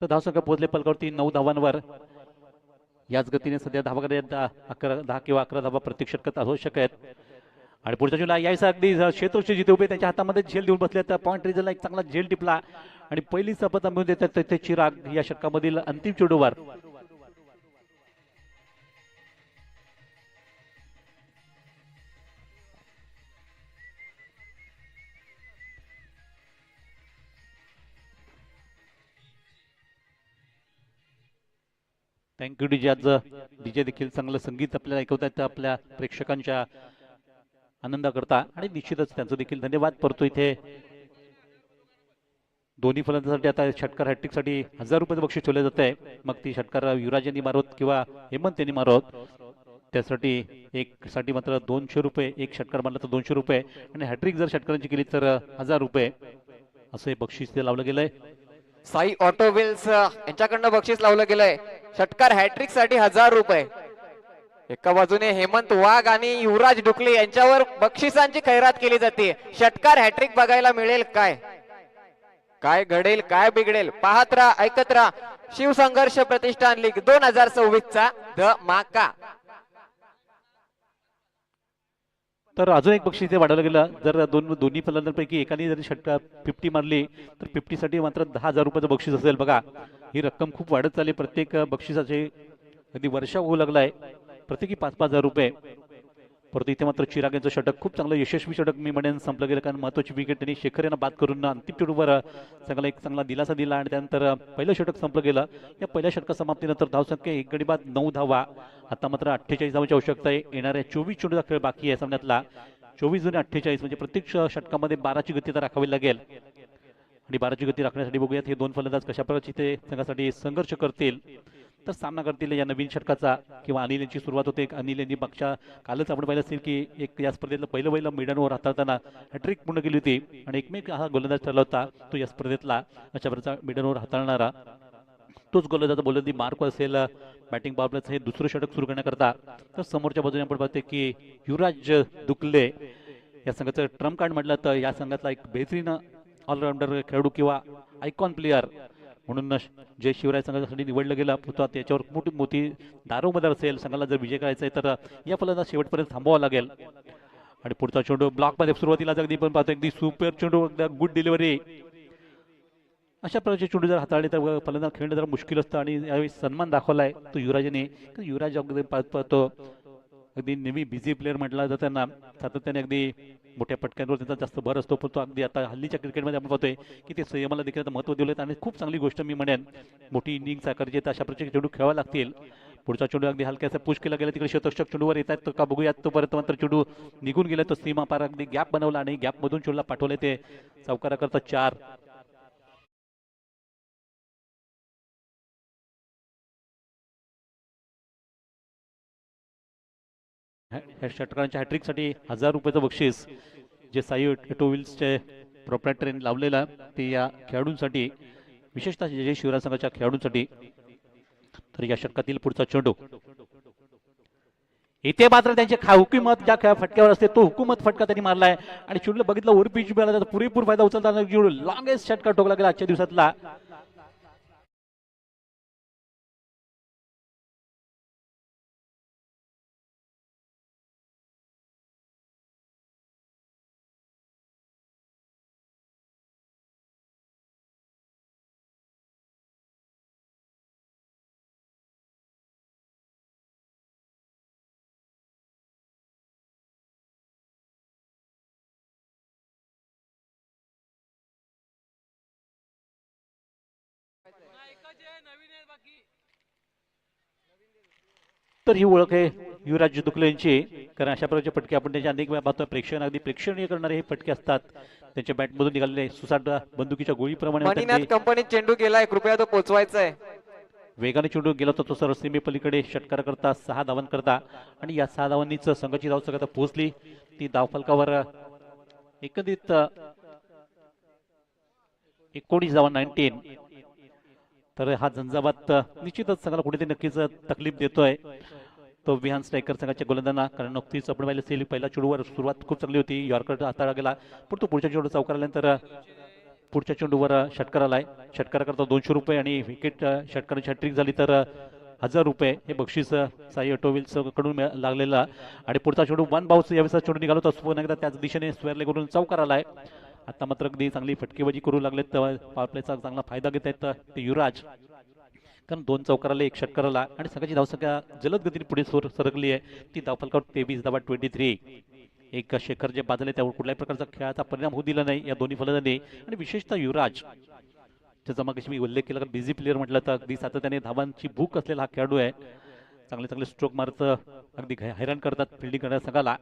तर धावसंख्या पोहोचले पलकावरती 9 धावांवर. याच गतीने सध्या धावा 10 किंवा 11 धावा प्रत्येक षटकात आवश्यक आहेत. आणि पुढच्या चेंडूला यायचा अगदी क्षेत्ररक्षक जिथे उभे त्यांच्या हातामध्ये झेल देऊन बसले. तर पॉईंट रिझनला एक चांगला झेल टिपला आणि पहिली सफलता मिळून देतात तिथे चिराग या षटकामधील अंतिम चेंडूवर. Thank you DJ. आज डीजे देखील चांगलं संगीत आपल्याला ऐकवतात आपल्या प्रेक्षकांच्या आनंदाकरता आणि निश्चितच त्यांचं देखील धन्यवाद. परंतु इथे दोन्ही फलंदाजांसाठी आता षटकार हॅट्रिक साठी 1000 रुपयाचं बक्षीस ठेवलं जात आहे. मग ती षटकार युवराज यांनी मारोत किंवा हेमंत यांनी मारोत. त्यासाठी एक साठी मात्र 200 रुपये, एक षटकार मारला तर 200 रुपये आणि हॅट्रिक जर षटकारांची केली तर 1000 रुपये असं हे बक्षीस ते लावलं गेलंय. साई ऑटोव्हील्स यांच्याकडनं बक्षीस लावलं गेलंय. षटकार हॅट्रिक साठी 1000 रुपये. एका बाजूने हेमंत वाघ आणि युवराज डुकले यांच्यावर बक्षिसांची खैरात केली जाते. षटकार हॅट्रिक बघायला मिळेल काय, काय घडेल, काय बिघडेल, पाहत राहा, ऐकत राहा. शिवसंघर्ष प्रतिष्ठान लीग 2026 चा धमाका. तर अजून एक बक्षीस इथे वाढवलं गेलं. जर दोन्ही फलंदाजांपैकी एकाने जरी षटका 50 मारली तर 50 साठी मात्र 10,000 रुपयाचं बक्षीस असेल. बघा ही रक्कम खूप वाढत चालली. प्रत्येक बक्षिसाचे अगदी वर्षा होऊ लागलाय. प्रत्येकी 5,000 रुपये. परंतु इथे मात्र चिराग यांचं षटक खूप चांगलं यशस्वी षटक मी म्हणेन संपलं गेलं. कारण महत्वाची विकेट त्यांनी शेखर यांना बाद करून अंतिम चेंडूवर चांगला एक चांगला दिलासा दिला आणि त्यानंतर पहिलं षटक संपलं गेलं. या पहिल्या षटका समाप्तीनंतर धावसंख्या 1 गडी बाद 9 धावा. आता मात्र 48 धावांची आवश्यकता आहे. येणाऱ्या 24 चेंडूचा खेळ बाकी आहे सामन्यातला. 24 आणि 48 म्हणजे प्रत्येक षटकामध्ये 12ची गती तर राखावी लागेल. आणि 12ची गती राखण्यासाठी बघूयात हे दोन फलंदाज कशा प्रकारचे ते संघासाठी संघर्ष करतील तर सामना करतील या नवीन षटकाचा. किंवा अनिल यांची सुरुवात होते. अनिल यांनी मागच्या कालच आपण पाहिलं असेल की एक या स्पर्धेतलं पहिलं मिडन ओव्हर हाताळताना हॅट्रिक पूर्ण केली होती आणि एकमेक हा गोलंदाज ठरला होता तो या स्पर्धेतला अशा प्रकारचा मिडन ओव्हर हाताळणारा तोच गोलंदाज बोलंदी मार्क असेल बॅटिंग पॉवर प्लेचं हे दुसरं षटक सुरू करण्याकरता. तर समोरच्या बाजूने आपण पाहतोय की युवराज दुकले या संघाचं ट्रम्प कार्ड म्हटलं तर या संघातला एक बेहतरीन ऑलराऊंडर खेळाडू किंवा आयकॉन प्लेअर म्हणून जे शिवराय संघासाठी निवडलं गेलं होतं त्याच्यावर मोठी मोठी दारोमदार असेल. संघाला जर विजय करायचा आहे तर या फलंदाज शेवटपर्यंत थांबावा लागेल. आणि पुढचा चेंडू ब्लॉकमध्ये सुरुवातीला अगदी पण पाहतो अगदी सुपर चेंडू गुड डिलिव्हरी. अशा प्रकारचे चेंडू जर हाताळले तर फलंदाज खेळणं जरा मुश्किल असतं आणि यावेळी सन्मान दाखवलाय तो युवराजने. युवराज अगदी पाहतो अगदी नेहमी बिझी प्लेअर म्हटला जातं त्यांना सातत्याने अगदी मोठ्या पटक्यांवर त्यांचा जास्त भर असतो. पण तो अगदी आता हल्लीच्या क्रिकेटमध्ये आपण पाहतोय की ते संयमाला देखील महत्त्व दिलेत आणि खूप चांगली गोष्ट मी म्हणेन. मोठी इनिंग साकारची तर अशा प्रकारचे चेंडू खेळावे लागतील. पुढचा चेंडू अगदी हलक्याचा पुश केला गेला तिकडे शतरक्षक चेंडूवर येत आहेत का बघूयात. तोपर्यंत मात्र चेंडू निघून गेला तो सीमा पार अगदी गॅप बनवला आणि गॅपमधून चेंडूला पाठवले ते चौकाराकरता 4. षटकारांच्या हॅट्रिकसाठी 1,000 रुपयाचं बक्षीस जे साई ऑटोमोबाईल्सचे प्रोप्रायटरने लावलेलं ते या खेळाडूंसाठी विशेषतः जे शिवराय संघाच्या खेळाडूंसाठी. तर या षटकातील पुढचा चेंडू इथे मात्र त्यांचे हुकूमत ज्या फटक्यावर असते तो हुकूमत फटका त्यांनी मारलाय आणि चेंडूला बघितलं वर पिच मिळाला तर पुरेपूर फायदा उचलताना चेंडू लॉंगेस्ट षटका ठोकला गेला आजच्या दिवसातला. तर ही ओळख आहे युवराज दुकले यांची. कारण अशा प्रकारचे फटके आपण त्याच्या अनेक वेळा पाहतो. प्रेक्षण अगदी प्रेक्षणीय करणारे हे फटके असतात. त्यांच्या बॅटमधून निघालेले सुसाट बंदुकीच्या गोळीप्रमाणे मणिनाथ कंपनीत चेंडू गेलाय कृपया तो पोहोचवायचा आहे. वेगाने चेंडू गेला तर तो सर्व सीमे पलीकडे षटकार करता 6 धावांकरता आणि या 6 धावांनीच संघाची धाव सगळ्यात पोहोचली. ती धावफलकावर एकंदरीत 19 धावा 19. तर हा झंझावात निश्चितच संघाला कुठेतरी नक्कीच तकलीफ देतोय तो विहान स्ट्रायकर संघाच्या गोलंदाजांना. कारण नुकतीच आपण पाहिलं असेल पहिल्या चेंडूवर सुरुवात खूप चांगली होती. यॉर्कर हाताळला गेला पण तो पुढच्या चेंडू चौकार आल्यानंतर पुढच्या चेंडूवर षटकार आलाय. षटकार करता 200 रुपये आणि विकेट षटकाराची हॅट्रिक झाली तर 1,000 रुपये हे बक्षीस साई ऑटोमोबाईल्स कडून लागलेला. आणि पुढचा चेंडू वन बाउन्स यावेळेस चेंडू निघाला होता पुन्हा एकदा त्याच दिशेने स्क्वेअरले करून चौकार आलाय. आता मात्र अगदी चांगली फटकेबाजी करू लागलेत. पॉवर प्लेचा चांगला फायदा घेत आहेत ते युवराज. कारण 2 चौकाराला 1 षटकाराला आणि संघाची धावसंख्या जलद गतीने पुढे सरकली आहे. ती धावफलकावर 23 धावा 23. एक शेखर जे बाजले त्यावर कुठल्याही प्रकारचा खेळाचा परिणाम होऊ दिला नाही या दोन्ही फलंदाजांनी. आणि विशेषतः युवराज त्याचा मग मी उल्लेख केला कारण बिझी प्लेअर म्हटलं तर अगदी सातत्याने धावांची भूक असलेला हा खेळाडू आहे. चांगले चांगले स्ट्रोक मारत अगदी हैराण करतात फिल्डिंग करण्यास संघाला.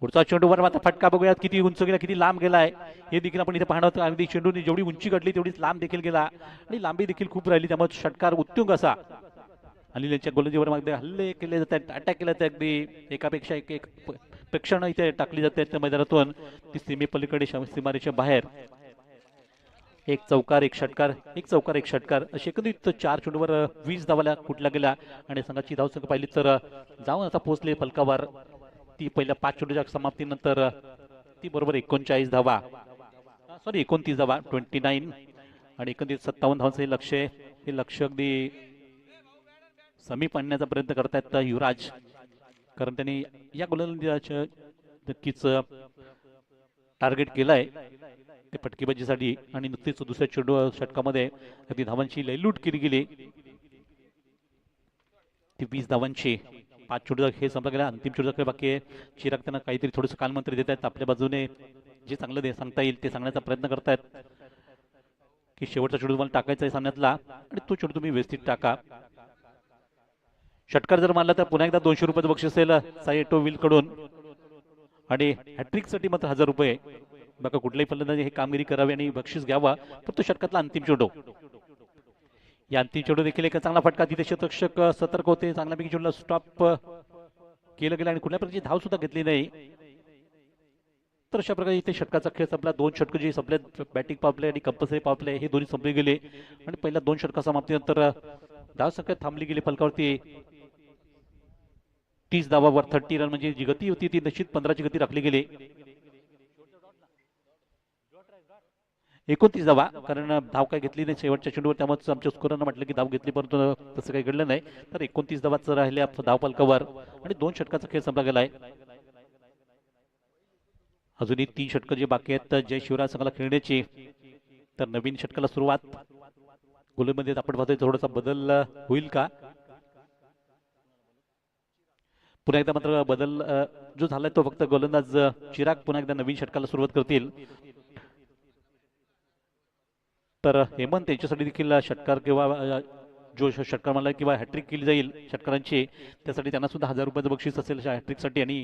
पुढचा चेंडूवर मात्र फटका बघूयात किती उंच गेला किती लांब गेलाय हे देखील आपण इथे पाहणार आहोत. अगदी चेंडूने जेवढी उंची गाठली तेवढीच लांब देखील गेला आणि लांबी देखील खूप राहिली. त्यामुळे षटकार उत्तुंग असा. अनिल यांच्या गोलंदाजीवर अगदी हल्ले केले जातात अटॅक केले जाते अगदी एकापेक्षा एक प्रेक्षण इथे टाकली जाते त्या मैदानातून. ती सीमे पलीकडे सीमारेच्या बाहेर 1 चौकार 1 षटकार 1 चौकार 1 षटकार अशी एकंदरीत 4 चेंडूवर 20 धावाला कुठल्या गेल्या. आणि संघाची धावसंख्या पाहिली तर जाऊन आता पोहोचले फलकावर ती पहिल्या 5 चेंडूच्या समाप्तीनंतर ती बरोबर 39 धावा 29 धावा 29. आणि एकंदरीत 57 धावांचं हे लक्ष आहे. हे लक्ष अगदी समीप आणण्याचा प्रयत्न करतायत युवराज, कारण त्यांनी या गोलंदाजाच्या नक्कीच टार्गेट केलाय ते फटकेबाजीसाठी. आणि नुकतीच दुसऱ्या षटकामध्ये अगदी धावांची लयलूट केली गेली, ती 20 धावांची. 5 चेंडू हे संपला गेला, अंतिम चेंडू बाकी आहे. चिराग त्यांना काहीतरी थोडंसं कालमंत्र देत आहेत, आपल्या बाजूने जे चांगलं सांगता येईल ते सांगण्याचा प्रयत्न करतायत की शेवटचा चेंडू तुम्हाला टाकायचा आहे सामन्यातला आणि तो चेंडू तुम्ही व्यवस्थित टाका. षटकार जर मारला तर पुन्हा एकदा 200 रुपयाचं बक्षीस असेल सायटो विल कडून आणि हॅट्रिकसाठी मात्र 1000 रुपये. बघा कुठल्याही फलंदाजी हे कामगिरी करावी आणि बक्षीस घ्यावा, तर तो षटकातला अंतिम चेंडू. या अंतिम चेंडू देखील एक चांगला फटका, तिथे शतरक्षक सतर्क होते, चांगल्यापैकी चेंडूला स्टॉप केलं गेलं आणि कुठल्या प्रकारची धाव सुद्धा घेतली नाही. तर अशा प्रकारे इथे षटकाचा खेळ संपला. 2 षटक जे संपले, बॅटिंग पावप्ले आणि कंपल्सरी पावप्ले हे दोन्ही संपले गेले आणि पहिल्या 2 षटका समाप्तीनंतर धाव संख्या थांबली गेली फलकावरती. 30 धावावर 30 रन, म्हणजे जी गती होती ती निश्चित 15ची गती राखली गेली. 29 धावा, कारण धाव काय घेतली नाही शेवटच्या चेंडूवर, त्यामुळे आमच्या स्कोरनं म्हटलं की धाव घेतली, परंतु तसं काही घडलं नाही. तर 29 धावाच राहिल्या धाव फलकावर आणि 2 षटकाचा खेळ संपला गेलाय. अजूनही 3 षटकं जे बाकी आहेत जय शिवराज संघाला खेळण्याची. तर नवीन षटकाला सुरुवात. गोलंदाजीमध्ये आपण पाहतोय थोडासा बदल होईल का? पुन्हा एकदा मात्र बदल जो झालाय तो फक्त गोलंदाज चिराग पुन्हा एकदा नवीन षटकाला सुरुवात करतील. तर हेमंत यांच्यासाठी देखील षटकार किंवा जो षटकार मला किंवा हॅट्रिक केली जाईल षटकारांची, त्यासाठी त्यांना सुद्धा 1000 रुपयाचं बक्षीस असेल हॅट्रिकसाठी आणि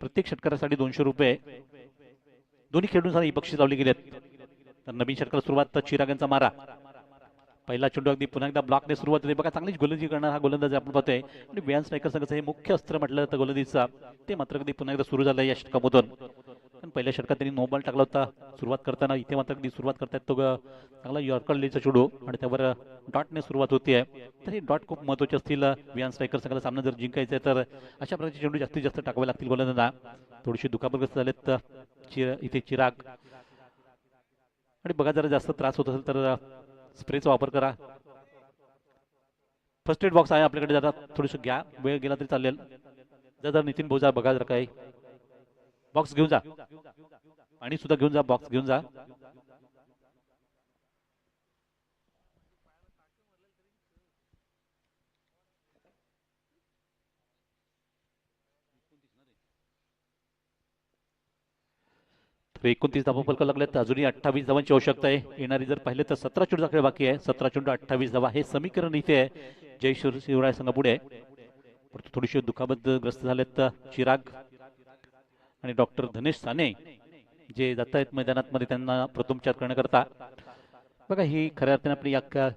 प्रत्येक षटकारासाठी 200 रुपये. दोन्ही खेळाडूंसाठी बक्षीस लावली गेली आहेत. तर नवीन षटकाला सुरुवात चिराग यांचा मारा. पहिला चेंडू अगदी पुन्हा एकदा ब्लॉकने सुरुवात होते. बघा चांगलीच गोलंदाजी करणार हा गोलंदाज आपण पाहतोय आणि बियान स्ट्रायकर संघाचं हे मुख्य अस्त्र म्हटलं तर गोलंदाजीचा, ते मात्र अगदी पुन्हा एकदा सुरू झालं या षटकामधून. पण पहिल्या षटकात त्यांनी नो बॉल टाकला होता सुरुवात करताना. इथे मात्र अगदी सुरुवात करतायत तो चांगला यॉर्कर लीचा चेंडू आणि त्यावर डॉटने सुरुवात होती आहे. तर हे डॉट खूप महत्वाचे असतील बियान स्ट्रायकर संघाला सामना जर जिंकायचा आहे तर अशा प्रकारचे चेंडू जास्तीत जास्त टाकावे लागतील गोलंदाजांना. थोडीशी दुखापतग्रस्त झालेत इथे चिराग. आणि बघा जरा जास्त त्रास होत असेल तर स्प्रेचा वापर करा. फर्स्ट एड बॉक्स आहे आपल्याकडे, जरा थोडंसं घ्या, वेळ गेला तरी चालेल. जर नितीन भाऊ जा बघा जरा काही बॉक्स घेऊन जा आणि सुद्धा घेऊन जा, बॉक्स घेऊन जा. तर 29 धावा फलक लागल्यात. अजूनही 28 धावांची आवश्यकता आहे. येणारी जर पाहिले तर 17 चेंडूचा खेळ बाकी आहे. 17 चेंडू 28 धावा हे समीकरण इथे आहे जय शिवराय संघापुढे. परंतु थोडीशी दुखापतग्रस्त झालेत चिराग आणि डॉक्टर धनेश साने जे जात आहेत मैदानात मध्ये त्यांना प्रथमोपचार करण्याकरता. बघा ही खऱ्या अर्थाने आपली या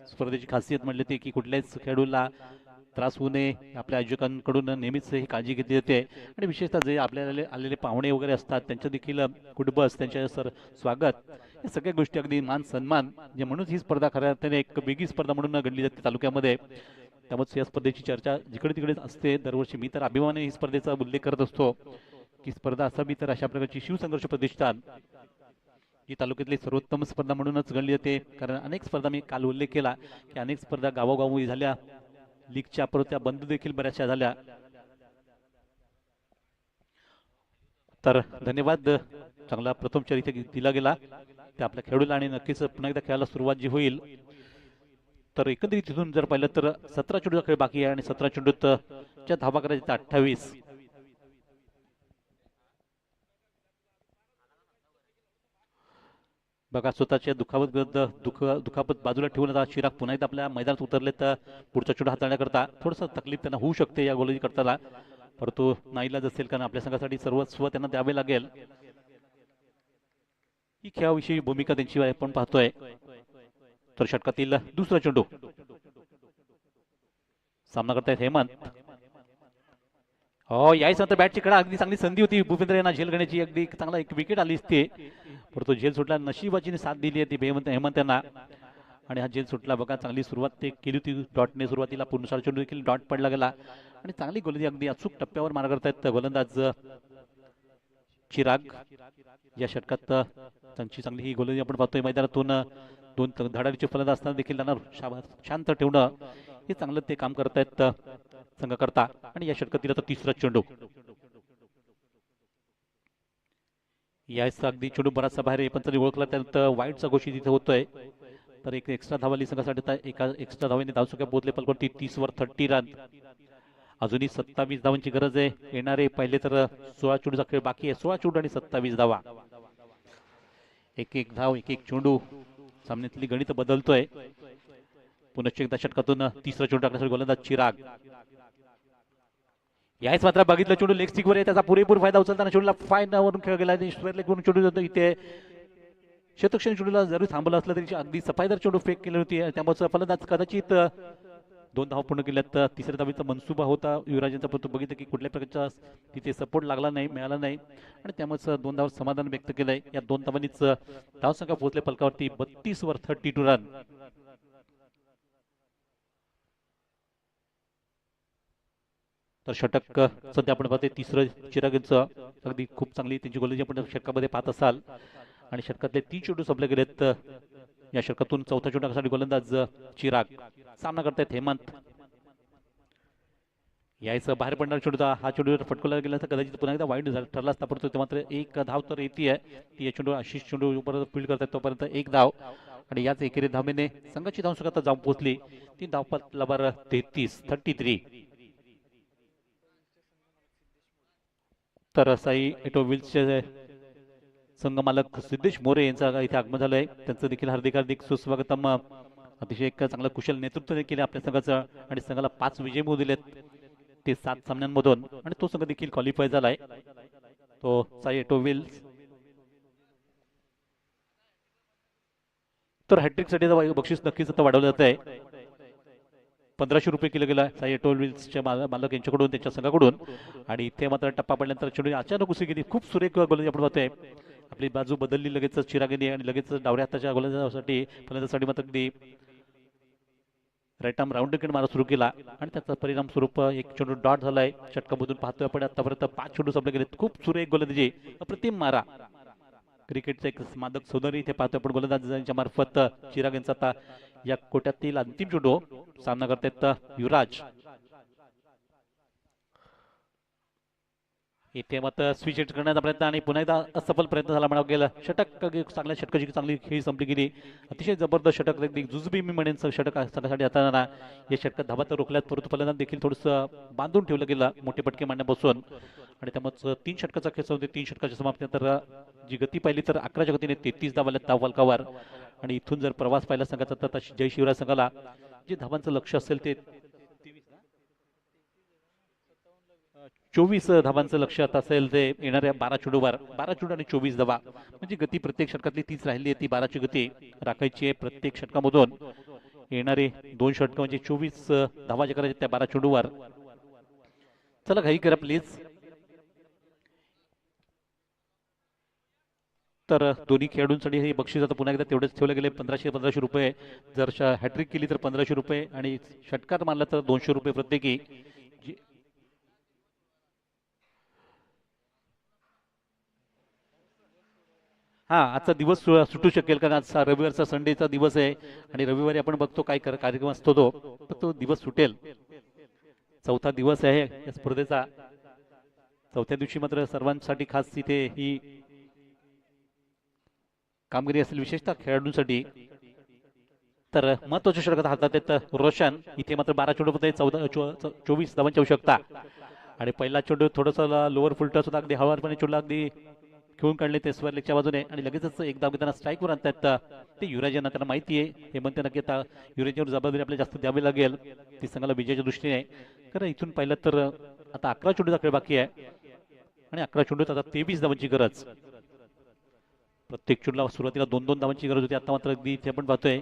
स्पर्धेची खासियत म्हटली ती की कुठल्याच खेळाडूला त्रास होऊ नये, आपल्या आयोजकांकडून नेहमीच ही काळजी घेतली जाते. आणि विशेषतः जे आपल्याला आलेले पाहुणे वगैरे असतात त्यांच्या देखील कुटुंबस, त्यांच्या स्वागत, या सगळ्या गोष्टी अगदी मान सन्मान, जे म्हणून ही स्पर्धा खऱ्या अर्थाने एक वेगळी स्पर्धा म्हणून गणली जाते तालुक्यामध्ये. त्यामुळे या स्पर्धेची चर्चा जिकडे तिकडे असते दरवर्षी. मी तर अभिमानाने ही स्पर्धेचा उल्लेख करत असतो की स्पर्धा असावी तर अशा प्रकारची शिवसंघर्ष प्रतिष्ठान ही तालुक्यातली सर्वोत्तम स्पर्धा म्हणूनच गणली जाते. कारण अनेक स्पर्धा मी काल उल्लेख केला की अनेक स्पर्धा गावोगावी झाल्या, लीगच्या परत त्या बंद देखील बऱ्याचशा झाल्या. तर धन्यवाद. चांगला प्रथमचार इथे दिला गेला त्या आपल्या खेळाडूला आणि नक्कीच पुन्हा एकदा खेळायला सुरुवात जी होईल. तर एकंदरीत तिथून जर पाहिलं तर 17 चेंडूचा खेळ बाकी आहे आणि 17 चेंडूत च्या धावा करायच्या 28. बघा स्वतःच्या दुखापत बाजूला ठेवून आता चिराग पुन्हा एकदा आपल्या मैदानात उतरले तर पुढचा चेंडू हाताळण्याकरता थोडंसं तकलीफ त्यांना होऊ शकते या गोलंदाजी करताना. परंतु नाईलाज असेल कारण आपल्या संघासाठी सर्वस्व त्यांना द्यावे लागेल. ही खेळाविषयी भूमिका त्यांची आपण पाहतोय. तर षटकातील दुसरा चेंडू सामना करतायत हेमंत. हो याही नंतर बॅटची कडा, अगदी चांगली संधी होती भूपेंद्र यांना झेल घेण्याची. अगदी चांगला एक विकेट आली असते परंतु झेल सुटला. नशिबाची साथ दिली होती हेमंत यांना आणि हा झेल सुटला. बघा चांगली सुरुवात ते केली होती डॉटने सुरुवातीला. पूर्ण चेंडू देखील डॉट पडला गेला आणि चांगली गोलंदाजी अगदी अचूक टप्प्यावर मारा करतायत गोलंदाज चिराग. या षटकात त्यांची चांगली ही गोलंदाजी आपण पाहतोय मैदानातून दोन धडाडीचे फलंदाज असताना देखील त्यांना शांत ठेवणं हे चांगलं ते काम करतायत संघ करता. आणि या षटकातील आता तिसरा चेंडू, यायचा अगदी चेंडू बराचसा बाहेर पंचांनी ओळखला, त्यानंतर वाईटचा घोषित इथे होतोय. तर एक एक्स्ट्रा धावाली संघासाठी, एका एक्स्ट्रा धावाने धावसंख्या पोहोचले पलकोटी 30 वर 30 रन. अजूनही 27 धावांची गरज आहे. येणारे पहिले तर 16 चेंडूचा खेळ बाकी आहे. 16 चेंडू आणि 27 धावा. एक एक धाव, एक एक चेंडू, सामन्यातली गणित बदलतोय. पुनश्च एकदा षटकातून तिसरा चेंडू टाकण्यासाठी गोलंदाज चिराग. याच मात्र बघितलं चेंडू लेग स्टिक वर आहे, त्याचा पुरेपूर फायदा उचलताना चेंडूला फायनावरून खेळ गेला. चेंडू जातो इथे शतक्षणी चेंडूला जरी थांबलं असलं तरी अगदी सफाईदार चेंडू फेक केली होती. त्यामुळे फलंदाज कदाचित 2 धावा पूर्ण केल्यात. तिसऱ्या धावीचा मनसुबा होता युवराजांचा, पण तो बघितलं की कुठल्या प्रकारचा तिथे सपोर्ट लागला नाही, मिळाला नाही आणि त्यामुळे 2 धावांवर समाधान व्यक्त केलंय. या 2 धावांनीच धावसंख्या पोहोचले पलकावरती 32 वर 32 रन. तर षटक सध्या आपण पाहतोय तिसरं चिराग यांचं, अगदी खूप चांगली त्यांची गोलंदाजी आपण षटकामध्ये पाहत असाल. आणि षटकातले 3 चेंडू संपले गेलेत. या षटकातून चौथा चेंडू टाकण्यासाठी गोलंदाज चिराग. सामना करतायत हेमंत. यायचं बाहेर पडणार चेंडूचा हा चेंडू फटकवला गेला तर कदाचित पुन्हा एकदा वाईट ठरला असता, परंतु मात्र एक धाव तर येते. ती या चेंडू आशिष चेंडू परत फील्ड करतात तोपर्यंत एक धाव. आणि याच एकेरी धावेने संघाची धावसंख्या आता जाऊन पोहोचली 3 धावपटलावर 33. तर साई ऑटोमोबाईल्सचे संघ मालक सिद्धेश मोरे यांचा इथे आगमन झालंय. त्यांचं देखील हार्दिक सुस्वागतम. अतिशय एक चांगलं कुशल नेतृत्व केले आपल्या संघाचं आणि संघाला 5 विजय मिळवून दिलेत ते 7 सामन्यांमधून. आणि तो संघ देखील क्वालिफाय झालाय, तो साई ऑटोमोबाईल्स. तर हॅट्रिक साठी बक्षीस नक्कीच आता वाढवलं जात आहे. 1500 रुपये केलं गेलं साई ऑटोमोबाईल्सच्या मालक यांच्याकडून, त्यांच्या संघाकडून. आणि इथे मात्र टप्पा पडल्यानंतर चेंडू अचानक उसळी गेली. खूप सुरेख गोलंदाजी आपण पाहतोय. आपली बाजू बदलली लगेच चिरागीने आणि लगेच डावऱ्या हाताच्या फलंदाजासाठी मात्र अगदी राईट आर्म राऊंड विकेट मारा सुरू केला आणि त्याचा परिणाम स्वरूप एक चेंडू डॉट झालाय. षटकामधून पाहतोय आपण आतापर्यंत 5 चेंडू संपले गेले. खूप सुरेख गोलंदाजी, अप्रतिम मारा. क्रिकेटचा एक मादक सौंदर्य इथे पाहतोय आपण गोलंदाजांच्या मार्फत. चिराग यांचा आता या कोट्यातील अंतिम चेंडू सामना करतायत युवराज. इथे मात्र स्विच हिट करण्याचा प्रयत्न आणि पुन्हा एकदा असफल प्रयत्न झाला म्हणावं गेलं. षटक चांगल्या षटकाची चांगली खेळी संपली गेली. अतिशय जबरदस्त षटक, जुजबी मी म्हणेन षटक संघासाठी हाताळताना. या षटकात धाबा तर रोखल्यात, परंतु फलंदाज देखील थोडंसं बांधून ठेवलं गेलं मोठे पटके मारण्यापासून. आणि त्यामुळे 3 षटकाचा खेळ होते. 3 षटकाच्या समाप्तीनंतर जी गती पाहिली तर 11च्या गतीने 33 धावा आल्या धाव फलकावर. आणि इथून जर प्रवास पाहिला संघाचा तर जय शिवराज संघाला जे धावांचं लक्ष असेल ते 24 धावांचं लक्ष आता असेल ते येणाऱ्या 12 चेंडूवर. 12 चेंडू आणि 24 धावा म्हणजे गती प्रत्येक षटकातली 30 राहिली आहे, ती 12ची गती राखायची आहे प्रत्येक षटकामधून. येणारे 2 षटक म्हणजे 24 धावा जे करायचे त्या 12 चेंडूवर. चला घाई करा प्लीज. तर दोन्ही खेळाडूंसाठी हे बक्षीस आता पुन्हा एकदा तेवढेच ठेवले गेले. 1500 रुपये. जर हॅट्रिक केली तर 1500 रुपये आणि षटकार मारला तर 200 रुपये प्रत्येकी. हा आजचा दिवस सुटू शकेल कारण आज रविवारचा संडेचा दिवस आहे आणि रविवारी आपण बघतो काय कार्यक्रम असतो तो दिवस सुटेल. 4था दिवस आहे या स्पर्धेचा. 4थ्या दिवशी मात्र सर्वांसाठी खास इथे ही कामगिरी असेल विशेषतः खेळाडूंसाठी. तर महत्वाच्या षटकात हातात आहेत रोशन. इथे मात्र 12 चेंडूमध्ये 24 धावांची आवश्यकता आणि पहिला चेंडू थोडासा लोअर फुलटस होता, अगदी हळूवारपणे चेंडू अगदी खेळून काढले ते स्वर लेगच्या बाजूने आणि लगेचच एक धाव घेताना स्ट्राईकवर आणतात ते युवराज यांना. त्यांना माहिती आहे हे म्हणते नक्की आता युवराजवर जबाबदारी आपल्याला जास्त द्यावी लागेल ती संघाला विजयाच्या दृष्टीने. कारण इथून पाहिलं तर आता 11 चेंडूचा खेळ बाकी आहे आणि 11 चेंडूत आता 23 धावांची गरज. प्रत्येक चेंडूला सुरुवातीला 2-2 धावांची गरज होती. आता मात्र अगदी इथे आपण पाहतोय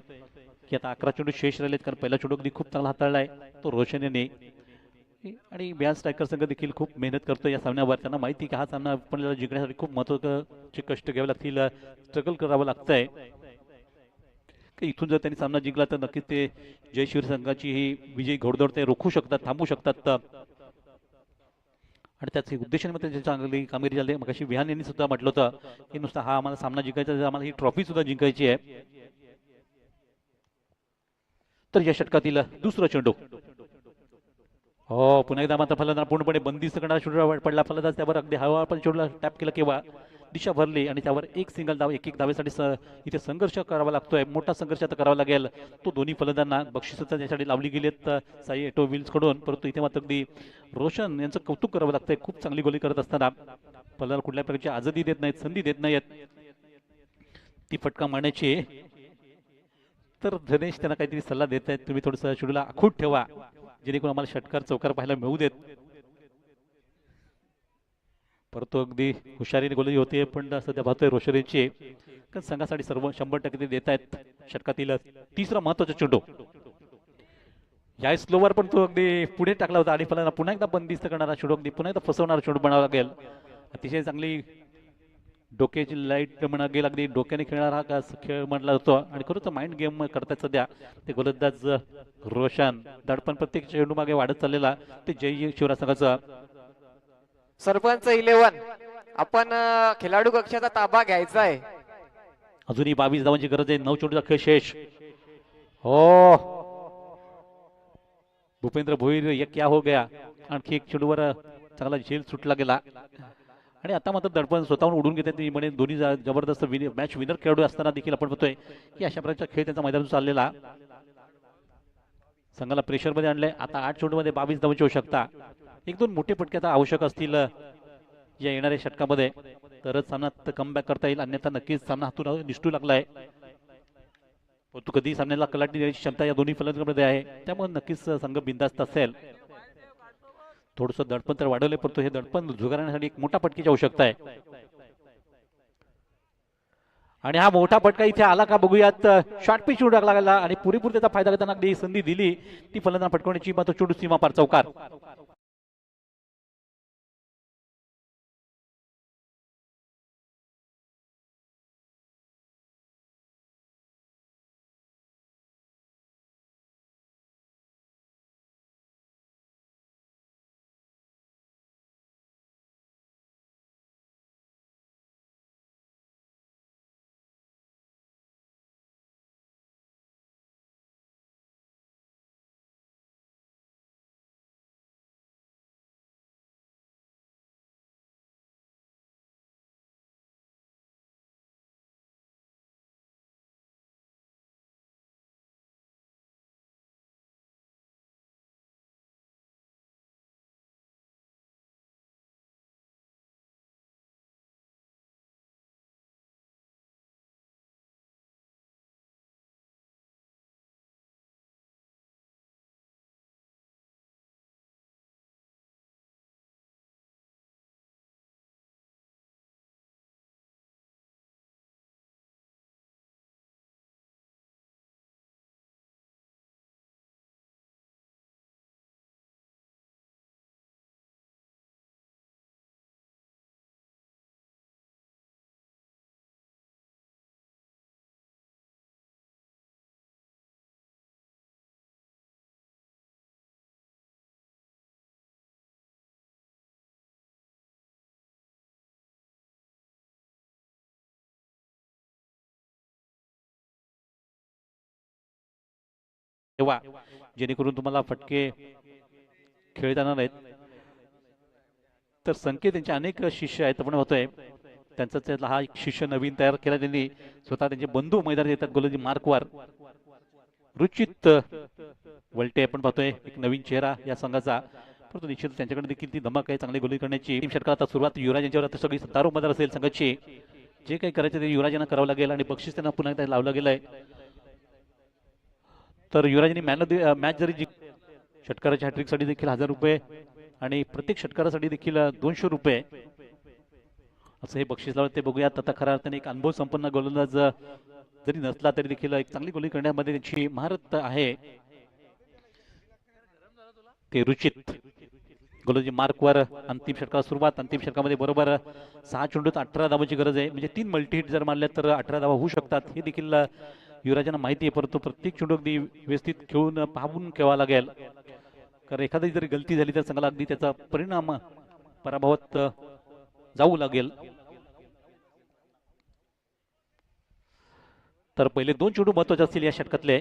की आता 11 चेंडू शेष राहिलेत कारण पहिला चेंडू अगदी खूप चांगला हाताळलाय तो रोशन यांनी. आणि बियान स्ट्रायकर संघ देखील खूप मेहनत करतो या सामन्यावर. त्यांना माहिती की हा सामना आपल्याला जिंकण्यासाठी खूप महत्त्वाचे कष्ट घ्यावे लागतील, स्ट्रगल करावं लागतंय. इथून जर त्यांनी सामना जिंकला तर नक्कीच ते जय शिवराज संघाची ही विजयी घोडदौड ते रोखू शकतात, थांबवू शकतात. आणि त्याच उद्देशाने त्यांची चांगली कामगिरी झाली. मग अशी विहान यांनी सुद्धा म्हटलं होतं की नुसता हा आम्हाला सामना जिंकायचा, आम्हाला ही ट्रॉफी सुद्धा जिंकायची आहे. तर या षटकातील दुसरा चेंडू. हो, पुन्हा एकदा मात्र फलंदाज पूर्णपणे बंदिस्त करणारा चेंडू पडला. फलंदाज त्यावर अगदी हवा पण चेंडूला टॅप केला किंवा दिशा भरली आणि त्यावर एक सिंगल धाव, एक धावेसाठी इथे संघर्ष करावा लागतोय. मोठा संघर्ष आता करावा लागेल. तो दोन्ही फलंदाजांना बक्षिस त्यासाठी लावली गेली आहेत साई एटो विल्स कडून. परंतु इथे मात्र अगदी रोशन यांचं कौतुक करावं लागतंय. खूप चांगली गोली करत असताना फलंदाज कुठल्या प्रकारची आझादी देत नाहीत, संधी देत नाहीत ती फटका मारण्याची. तर धनेश त्यांना काहीतरी सल्ला देत आहेत, तुम्ही थोडंसं शेड्यूलला आखूट ठेवा जेणेकरून आम्हाला षटकार चौकार पाहायला मिळू देत. परंतु अगदी हुशारीने गोली होते. पण सध्या पाहतोय रोशरीची संघासाठी सर्व 100% ते देत आहेत. षटकातील तिसरा महत्वाचा चेंडू या स्लोवर पण तो अगदी पुढे टाकला होता आणि फलंदाज पुन्हा एकदा बंदिस्त करणारा चेंडू, अगदी पुन्हा एकदा फसवणारा चेंडू बनावा लागेल. अतिशय चांगली डोक्याची लाईट म्हणा गेल, अगदी डोक्याने खेळणारा हा खेळ म्हटला जातो आणि खरंच माइंड गेम करतात सध्या ते गोलंदाज रोशन. दडपण प्रत्येक चेंडू मागे वाढत चाललेला ते जय शिवराज संघाचा. सरपंच 11 आपण खेळाडू कक्षाचा ताबा घ्यायचा आहे. अजूनही 22 धावांची गरज आहे. 9 चेंडूचा खेळ शेष. हो, भूपेंद्र भोईर ये क्या हो गया. आणखी एक चेंडूवर चांगला झेल सुटला गेला आणि आता मात्र दडपण स्वतःहून उडून घेते. ती म्हणे दोन्ही जबरदस्त मॅच विनर खेळाडू असताना देखील आपण बघतोय की अशा प्रकारचा खेळ त्यांचा मैदानातून चाललेला. संघाला प्रेशर मध्ये आणलंय. आता 8 चेंडूमध्ये 22 धावांची आवश्यकता. 1-2 मोठे फटके आता आवश्यक असतील या येणाऱ्या षटकामध्ये तरच सामन्यात कमबॅक करता येईल. अन्यथा नक्कीच सामना हातून निष्ठू लागलाय. परंतु कधी सामन्याला कलाटणी देण्याची क्षमता या दोन्ही फलंदाजांमध्ये आहे. त्यामुळे नक्कीच संघ बिनधास्त असेल. थोडंसं दडपण तर वाढवले, परंतु हे दडपण झुगारण्यासाठी एक मोठा फटकेची आवश्यकता आहे आणि हा मोठा फटका इथे आला का बघूयात. शॉर्ट पिच चेंडू टाकला गेला आणि पुरेपूर त्याचा फायदा घेताना अगदी संधी दिली ती फलंदाज फटकवण्याची. मात्र चेंडू सीमा पार चौकार. ठेवा जेणेकरून तुम्हाला फटके खेळताना नाहीत. तर संकेत त्यांचे अनेक शिष्य आहेत. आपण होतोय त्यांचा हा एक शिष्य नवीन तयार केला त्यांनी. स्वतः त्यांचे बंधू मैदानात येतात गोलंदाजी मार्कवर. रुचित वलटे आपण पाहतोय एक नवीन चेहरा या संघाचा. परंतु निश्चित त्यांच्याकडे देखील ती धमक आहे चांगली गोली करण्याची. टीम षटकात आता सुरुवात युवराज यांच्यावर आता सगळी सत्तारू मदत असेल संघाची. जे काही करायचं ते युवराजांना करावं लागेल आणि बक्षीस त्यांना पुन्हा एकदा लावलं गेलंय. तर युवराजांनी मॅच जरी षटकाराच्या हॅट्रिकसाठी देखील 1000 रुपये आणि प्रत्येक षटकारासाठी देखील 200 रुपये असं हे बक्षीस लावलं. ते बघूयात. आता खऱ्या अर्थाने एक अनुभव संपन्न गोलंदाज जरी नसला तरी देखील एक चांगली गोली करण्यामध्ये त्यांची महारत आहे. ते रुचित गोलंदाजी मार्कवर अंतिम षटकाला सुरुवात. अंतिम षटकामध्ये बरोबर 6 चेंडूत 18 धावांची गरज आहे. म्हणजे 3 मल्टी हिट जर मारल्या तर 18 धावा होऊ शकतात हे देखील युवराजांना माहिती आहे. परंतु प्रत्येक चेंडू अगदी व्यवस्थित खेळून पाहून खेळावा लागेल. कारण एखादी जरी गलती झाली तर संघाला अगदी त्याचा परिणाम पराभवात जाऊ लागेल. तर पहिले 2 चेंडू महत्वाचे असतील या षटकातले.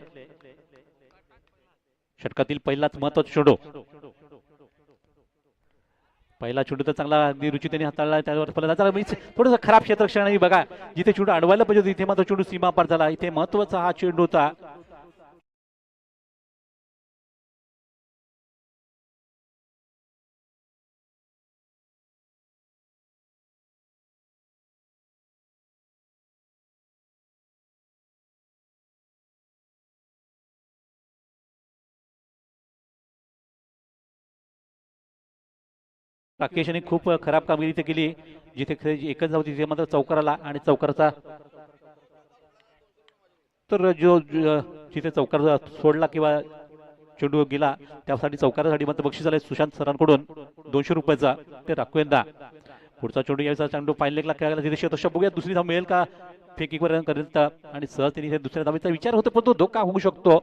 षटकातील पहिलाच महत्वाचा चेंडू. पहिला चेंडू तर चांगला अगदी रुची त्यांनी हाताळला. त्यावर फलंदाज थोडंसं खराब क्षेत्ररक्षण आहे बघा. जिथे चेंडू अडवायला पाहिजे होता, इथे मात्र चेंडू सीमा पार झाला. इथे महत्वाचा हा चेंडू होता. राकेश यांनी खूप खराब कामगिरी इथे केली. जिथे एकच धाव तिथे मात्र चौकार आला आणि चौकाराचा तर जिथे चौकार सोडला किंवा चेंडू गेला त्यासाठी चौकारासाठी मात्र बक्षीस आले सुशांत सरांकडून 200 रुपयाचा. ते राखू यंदा पुढचा चेंडू यायचा. चेंडू फायनल खेळायला तिथे शतक बघूया दुसरी धाव मिळेल का फेकीवर करेल आणि सहज त्यांनी दुसऱ्या धावेचा विचार होतो पण तो धोका होऊ शकतो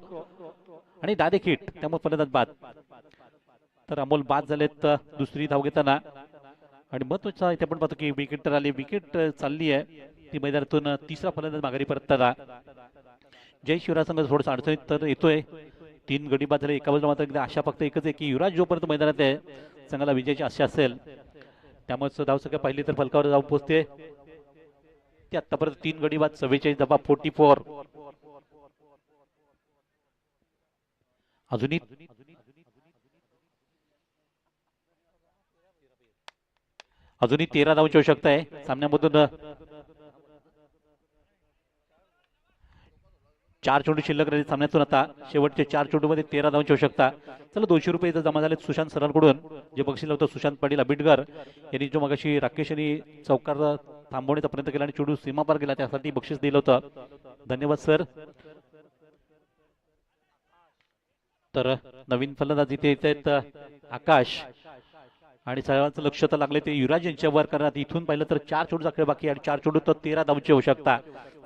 आणि डायरेक्ट हिट. त्यामुळे फलंदाज बाद. तर अमोल बाद झालेत दुसरी धाव घेताना. आणि महत्वाचा इथे आपण पाहतो की विकेट तर आली. विकेट चालली आहे ती मैदानातून. तिसरा फलंदाज माघारी परतला. जय शिवराज संघ थोडंसं अडचणीत तर येतोय. 3 गडी बाद झाले. एका बाजूला मात्र एकदा आशा फक्त एकच आहे की युवराज जोपर्यंत मैदानात आहे संघाला विजयाची आशा असेल. त्यामुळे धाव संख्या पाहिली तर फलकावर जाऊन पोहोचते. ती आतापर्यंत 3 गडी बाद 44 धावा 44. अजूनही अजूनही 13 धावांची आवश्यकता आहे सामन्यामधून. 4 चेंडू शिल्लक राहिले सामन्यातून. आता शेवटचे 4 चेंडूमध्ये 13 धावांची आवश्यकता. चला 200 रुपये इथं जमा झाले सुशांत सरांकडून. जे बक्षीस होतं सुशांत पाटील आबिटकर यांनी जो मगाशी राकेश यांनी चौकार थांबवण्याचा प्रयत्न केला आणि चेंडू सीमापार गेला त्यासाठी बक्षीस दिलं होतं. धन्यवाद सर. तर नवीन फलंदाज इथे येत आहेत आकाश आणि सर्वांचं लक्ष तर लागले ते युवराज यांच्यावर. कारण इथून पाहिलं तर 4 चेंडूचा खेळ बाकी आणि 4 चेंडू तर 13 धावांची आवश्यकता.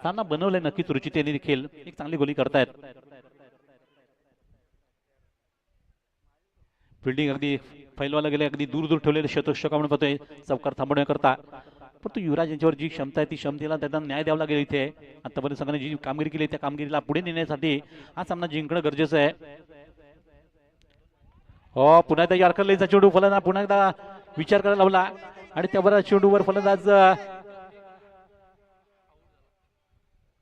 सामना बनवलाय नक्कीच रुचित यांनी देखील. एक चांगली गोली करतायत. फिल्डिंग अगदी फैलवायला गेले. अगदी दूर दूर ठेवलेले शतक आपण पाहतोय चौकार थांबवण्याकरता. परंतु युवराज यांच्यावर जी क्षमता आहे ती क्षमतेला त्यांना न्याय द्यावा लागेल. इथे आतापर्यंत संघाने जी कामगिरी केली त्या कामगिरीला पुढे नेण्यासाठी हा सामना जिंकणं गरजेचं आहे. हो पुन्हा एकदा यार्करचा चेंडू फलंदाज पुन्हा एकदा विचार करायला लावला आणि त्यावर चेंडूवर फलंदाज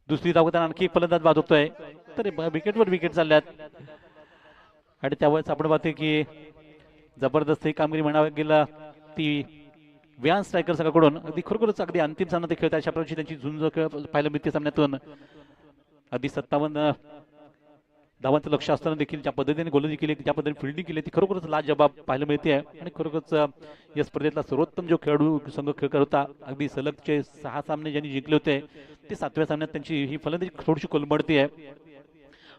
दुसरी धाव घेताना आणखी फलंदाज बाद होतोय. तर विकेटवर विकेट चालल्यात आणि त्यावेळेस आपण पाहतोय की जबरदस्त ही कामगिरी म्हणावं गेलं ती व्यान स्ट्रायकर संघाकडून. अगदी खरोखरच अगदी अंतिम सामना ते खेळतात. अशा प्रकारची त्यांची झुंज पाहायला मिळते सामन्यातून. अगदी 57 धावांचं लक्ष असताना देखील ज्या पद्धतीने गोलंदाजी केली ज्या पद्धतीने फिल्डिंग केली ती खरोखरच लाजबाब पाहायला मिळते आहे. आणि खरोखरच या स्पर्धेतला सर्वोत्तम जो खेळाडू संघ खेळ करत होता. अगदी सलगचे 6 सामने ज्यांनी जिंकले होते ते 7व्या सामन्यात त्यांची ही फलंदाजी थोडीशी कोलमडती आहे.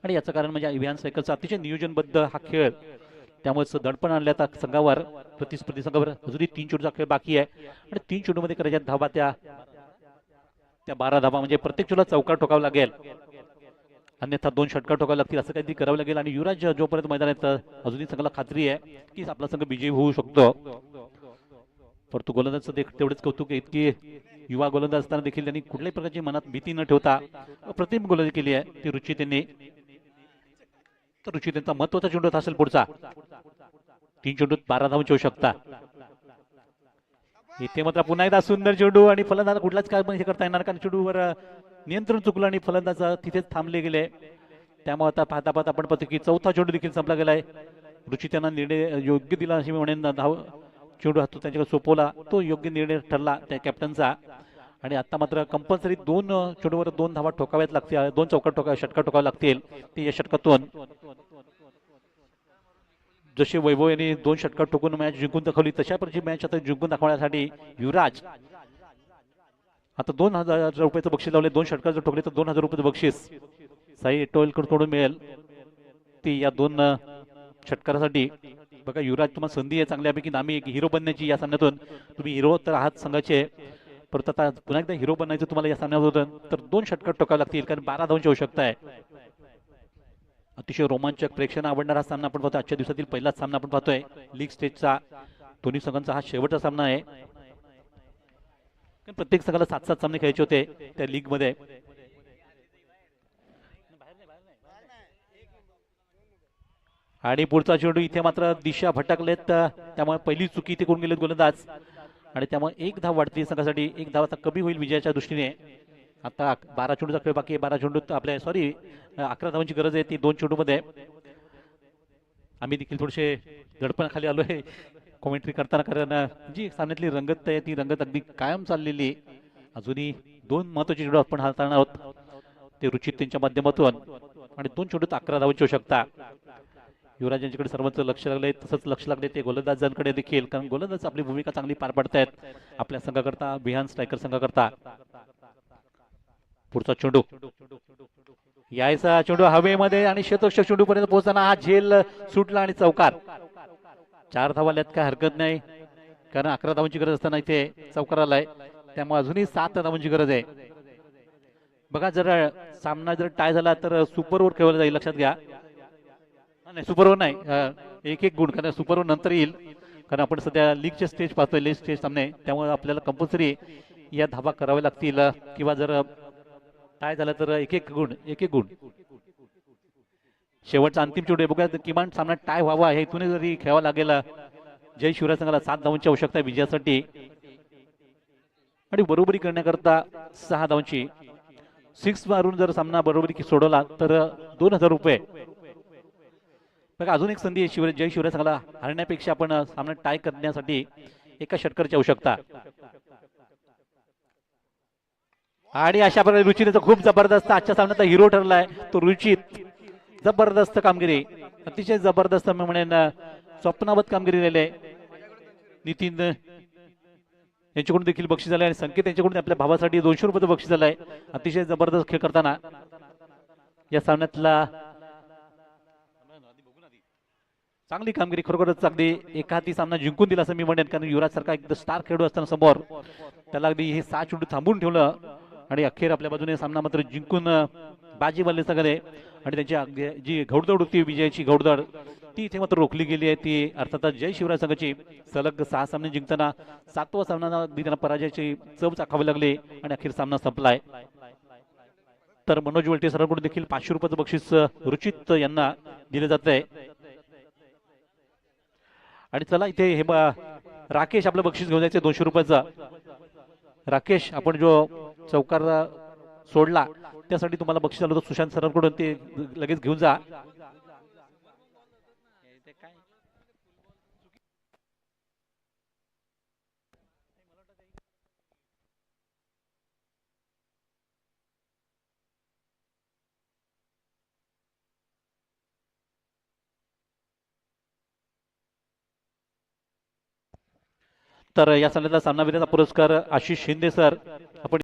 आणि याचं कारण म्हणजे इव्हान सायकलचा अतिशय नियोजनबद्ध हा खेळ. त्यामुळेच दडपण आणल्या त्या संघावर प्रतिस्पर्धी संघावर. अजूनही 3 चेंडूचा खेळ बाकी आहे आणि 3 चेंडूमध्ये करायच्या धावा त्या 12 धावा म्हणजे प्रत्येक चेंडूला चौकार ठोकावा लागेल. अन्यथा 2 षटकार ठोकावे लागतील. असं काहीतरी करावं लागेल. आणि युवराज जोपर्यंत मैदानात अजूनही संघाला खात्री आहे की आपला संघ विजयी होऊ शकतो. परंतु गोलंदाजचं तेवढेच कौतुक आहे इतकी युवा गोलंदाज असताना देखील त्यांनी कुठल्याही प्रकारची मनात भीती न ठेवता अप्रतिम गोलंदाजी केली आहे ती रुची त्यांनी. तर रुची त्यांचा महत्वाचा चेंडू असेल पुढचा. 3 चेंडूत 12 धावांची आवश्यकता. इथे मात्र पुन्हा एकदा सुंदर चेंडू आणि फलंदाज कुठलाच काय हे करता येणार कारण चेंडूवर नियंत्रण चुकलं आणि फलंदाज तिथेच थांबले गेले. त्यामुळे आता पाहता पाहता आपण पाहतो की 4था चेंडू देखील संपला गेलाय. रुची त्यांना निर्णय योग्य दिला अशी मी म्हणेन. धाव चेंडू हातो त्यांच्याकडे सोपवला तो योग्य निर्णय ठरला त्या कॅप्टनचा. आणि आता मात्र कंपल्सरी 2 चेंडूवर 2 धावा ठोकाव्यात लागतील. 2 चौकार षटकार ठोकावे लागतील. ते या षटकातून जसे वैभव यांनी 2 षटकार ठोकून मॅच जिंकून दाखवली तशा प्रकारची मॅच आता जिंकून दाखवण्यासाठी युवराज आता 2000 रुपयाचं बक्षीस लावले. 2 षटकार जर ठोकले तर 2000 रुपयाचं बक्षीस साई टोलकडून मिळेल ती या 2 षटकारासाठी. बघा युवराज तुम्हाला संधी आहे चांगल्यापैकी नामी एक हिरो बनण्याची या सामन्यातून. तुम्ही हिरो तर आहात संघाचे परत आता पुन्हा एकदा हिरो बनायचं तुम्हाला या सामन्यातून. तर 2 षटकार ठोकावे लागतील कारण 12 धावांची आवश्यकता आहे. अतिशय रोमांचक प्रेक्षकांना आवडणारा सामना आपण पाहतोय. आजच्या दिवसातील पहिलाच सामना आपण पाहतोय लीग स्टेजचा. दोन्ही संघांचा हा शेवटचा सामना आहे. प्रत्येक संघाला 7-7 सामने खेळायचे होते त्या लीग मध्ये. आणि पुढचा चेंडू इथे मात्र दिशा भटकलेत, त्यामुळे पहिली चुकी इथे करून गेलेत गोलंदाज आणि त्यामुळे एक धाव वाढती संघासाठी. एक धाव आता कमी होईल विजयाच्या दृष्टीने. आता 12 चेंडूचा खेळ बाकी आहे. 12 चेंडूत आपल्या 11 धावांची गरज आहे ती 2 चेंडूमध्ये. आम्ही देखील थोडेसे दडपणाखाली आलोय कॉमेंट्री करताना, कारण जी सामन्यातली रंगत आहे ती रंगत अगदी कायम चाललेली. अजूनही 2 महत्वाचे चेंडू आपण हाताळणार आहोत ते रुचित त्यांच्या माध्यमातून आणि 2 चेंडूत 11 धावांची आवश्यकता. युवराज यांच्याकडे सर्वांचं लक्ष लागलंय, तसंच लक्ष लागले ते गोलंदाजांकडे देखील, कारण गोलंदाज आपली भूमिका चांगली पार पाडतायत आपल्या संघाकरता, बिहान स्ट्रायकर संघाकरता. पुढचा चेंडू यायचा चेंडू हवेमध्ये आणि शतक चेंडू पर्यंत पोहोचताना हा झेल सुटला आणि चौकार. 4 धावा आल्यात काय हरकत नाही, कारण 11 धावांची गरज असताना इथे चौकार आलाय, त्यामुळे अजूनही 7 धावांची गरज आहे. बघा जर सामना जर टाय झाला तर सुपर ओव्हर खेळवला जाईल, लक्षात घ्या. नाही सुपर ओव्हर नाही, 1-1 गुण, कारण सुपर ओव्हर नंतर येईल, कारण आपण सध्या लीगचे स्टेज पाहतोय, लीग स्टेज सामने, त्यामुळे आपल्याला कंपल्सरी या धावा कराव्या लागतील, किंवा जर टाय झाला तर 1-1 गुण 1-1 गुण. शेवटचा अंतिम चेंडू बघा, किमान सामना टाय व्हावा हे इथून जरी खेळावा लागेल. जय शिवराज संघाला 7 धावांची आवश्यकता आहे विजयासाठी आणि बरोबरी करण्याकरता 6 धावांची. 6 मारून जर सामना बरोबरी सोडवला तर 2000 रुपये. बघा अजून एक संधी आहे जय शिवराज संघाला हरण्यापेक्षा आपण सामना टाय करण्यासाठी एका षटकाराची आवश्यकता. आणि अशा प्रकारे रुचितचा खूप जबरदस्त आजच्या सामन्याचा हिरो ठरलाय तो रुचित. जबरदस्त कामगिरी, अतिशय जबरदस्त मी म्हणेन स्वप्नावत कामगिरी राहिली आहे. नितीन यांच्याकडून देखील बक्षीस झालंय आणि संकेत यांच्याकडून आपल्या भावासाठी 200 रुपयाचं बक्षीस झालंय. अतिशय जबरदस्त खेळ करताना या सामन्यातला चांगली कामगिरी, खरोखरच अगदी एका हाती सामना जिंकून दिला असं मी म्हणेन, कारण युवराज सारखा एकदम स्टार खेळाडू असताना समोर त्याला अगदी हे 6 चेंडू थांबून ठेवलं आणि अखेर आपल्या बाजूने सामना मात्र जिंकून बाजी बनले सगळे. आणि त्यांची जी घौडदौड होती विजयाची घौडदौड ती इथे मात्र रोखली गेली आहे. ती अर्थातच जय शिवराज संघाची सलग 6 सामने जिंकताना 7वा सामना अगदी त्यांना पराजयाची चव चाखावी लागली आणि अखेर सामना संपलाय. तर मनोज वलटे सरांकडून देखील 500 रुपयाचं बक्षीस रुचित यांना दिलं जात आहे. आणि चला इथे हे राकेश आपलं बक्षीस घेऊन जायचं 200 रुपयाचा. राकेश आपण जो चौकार सोडला त्यासाठी तुम्हाला बक्षीस आलं होतं सुशांत सरांकडून, ते लगेच घेऊन जा. तर या सामन्यातला सामनावीराचा पुरस्कार आशिष शिंदे सर आपण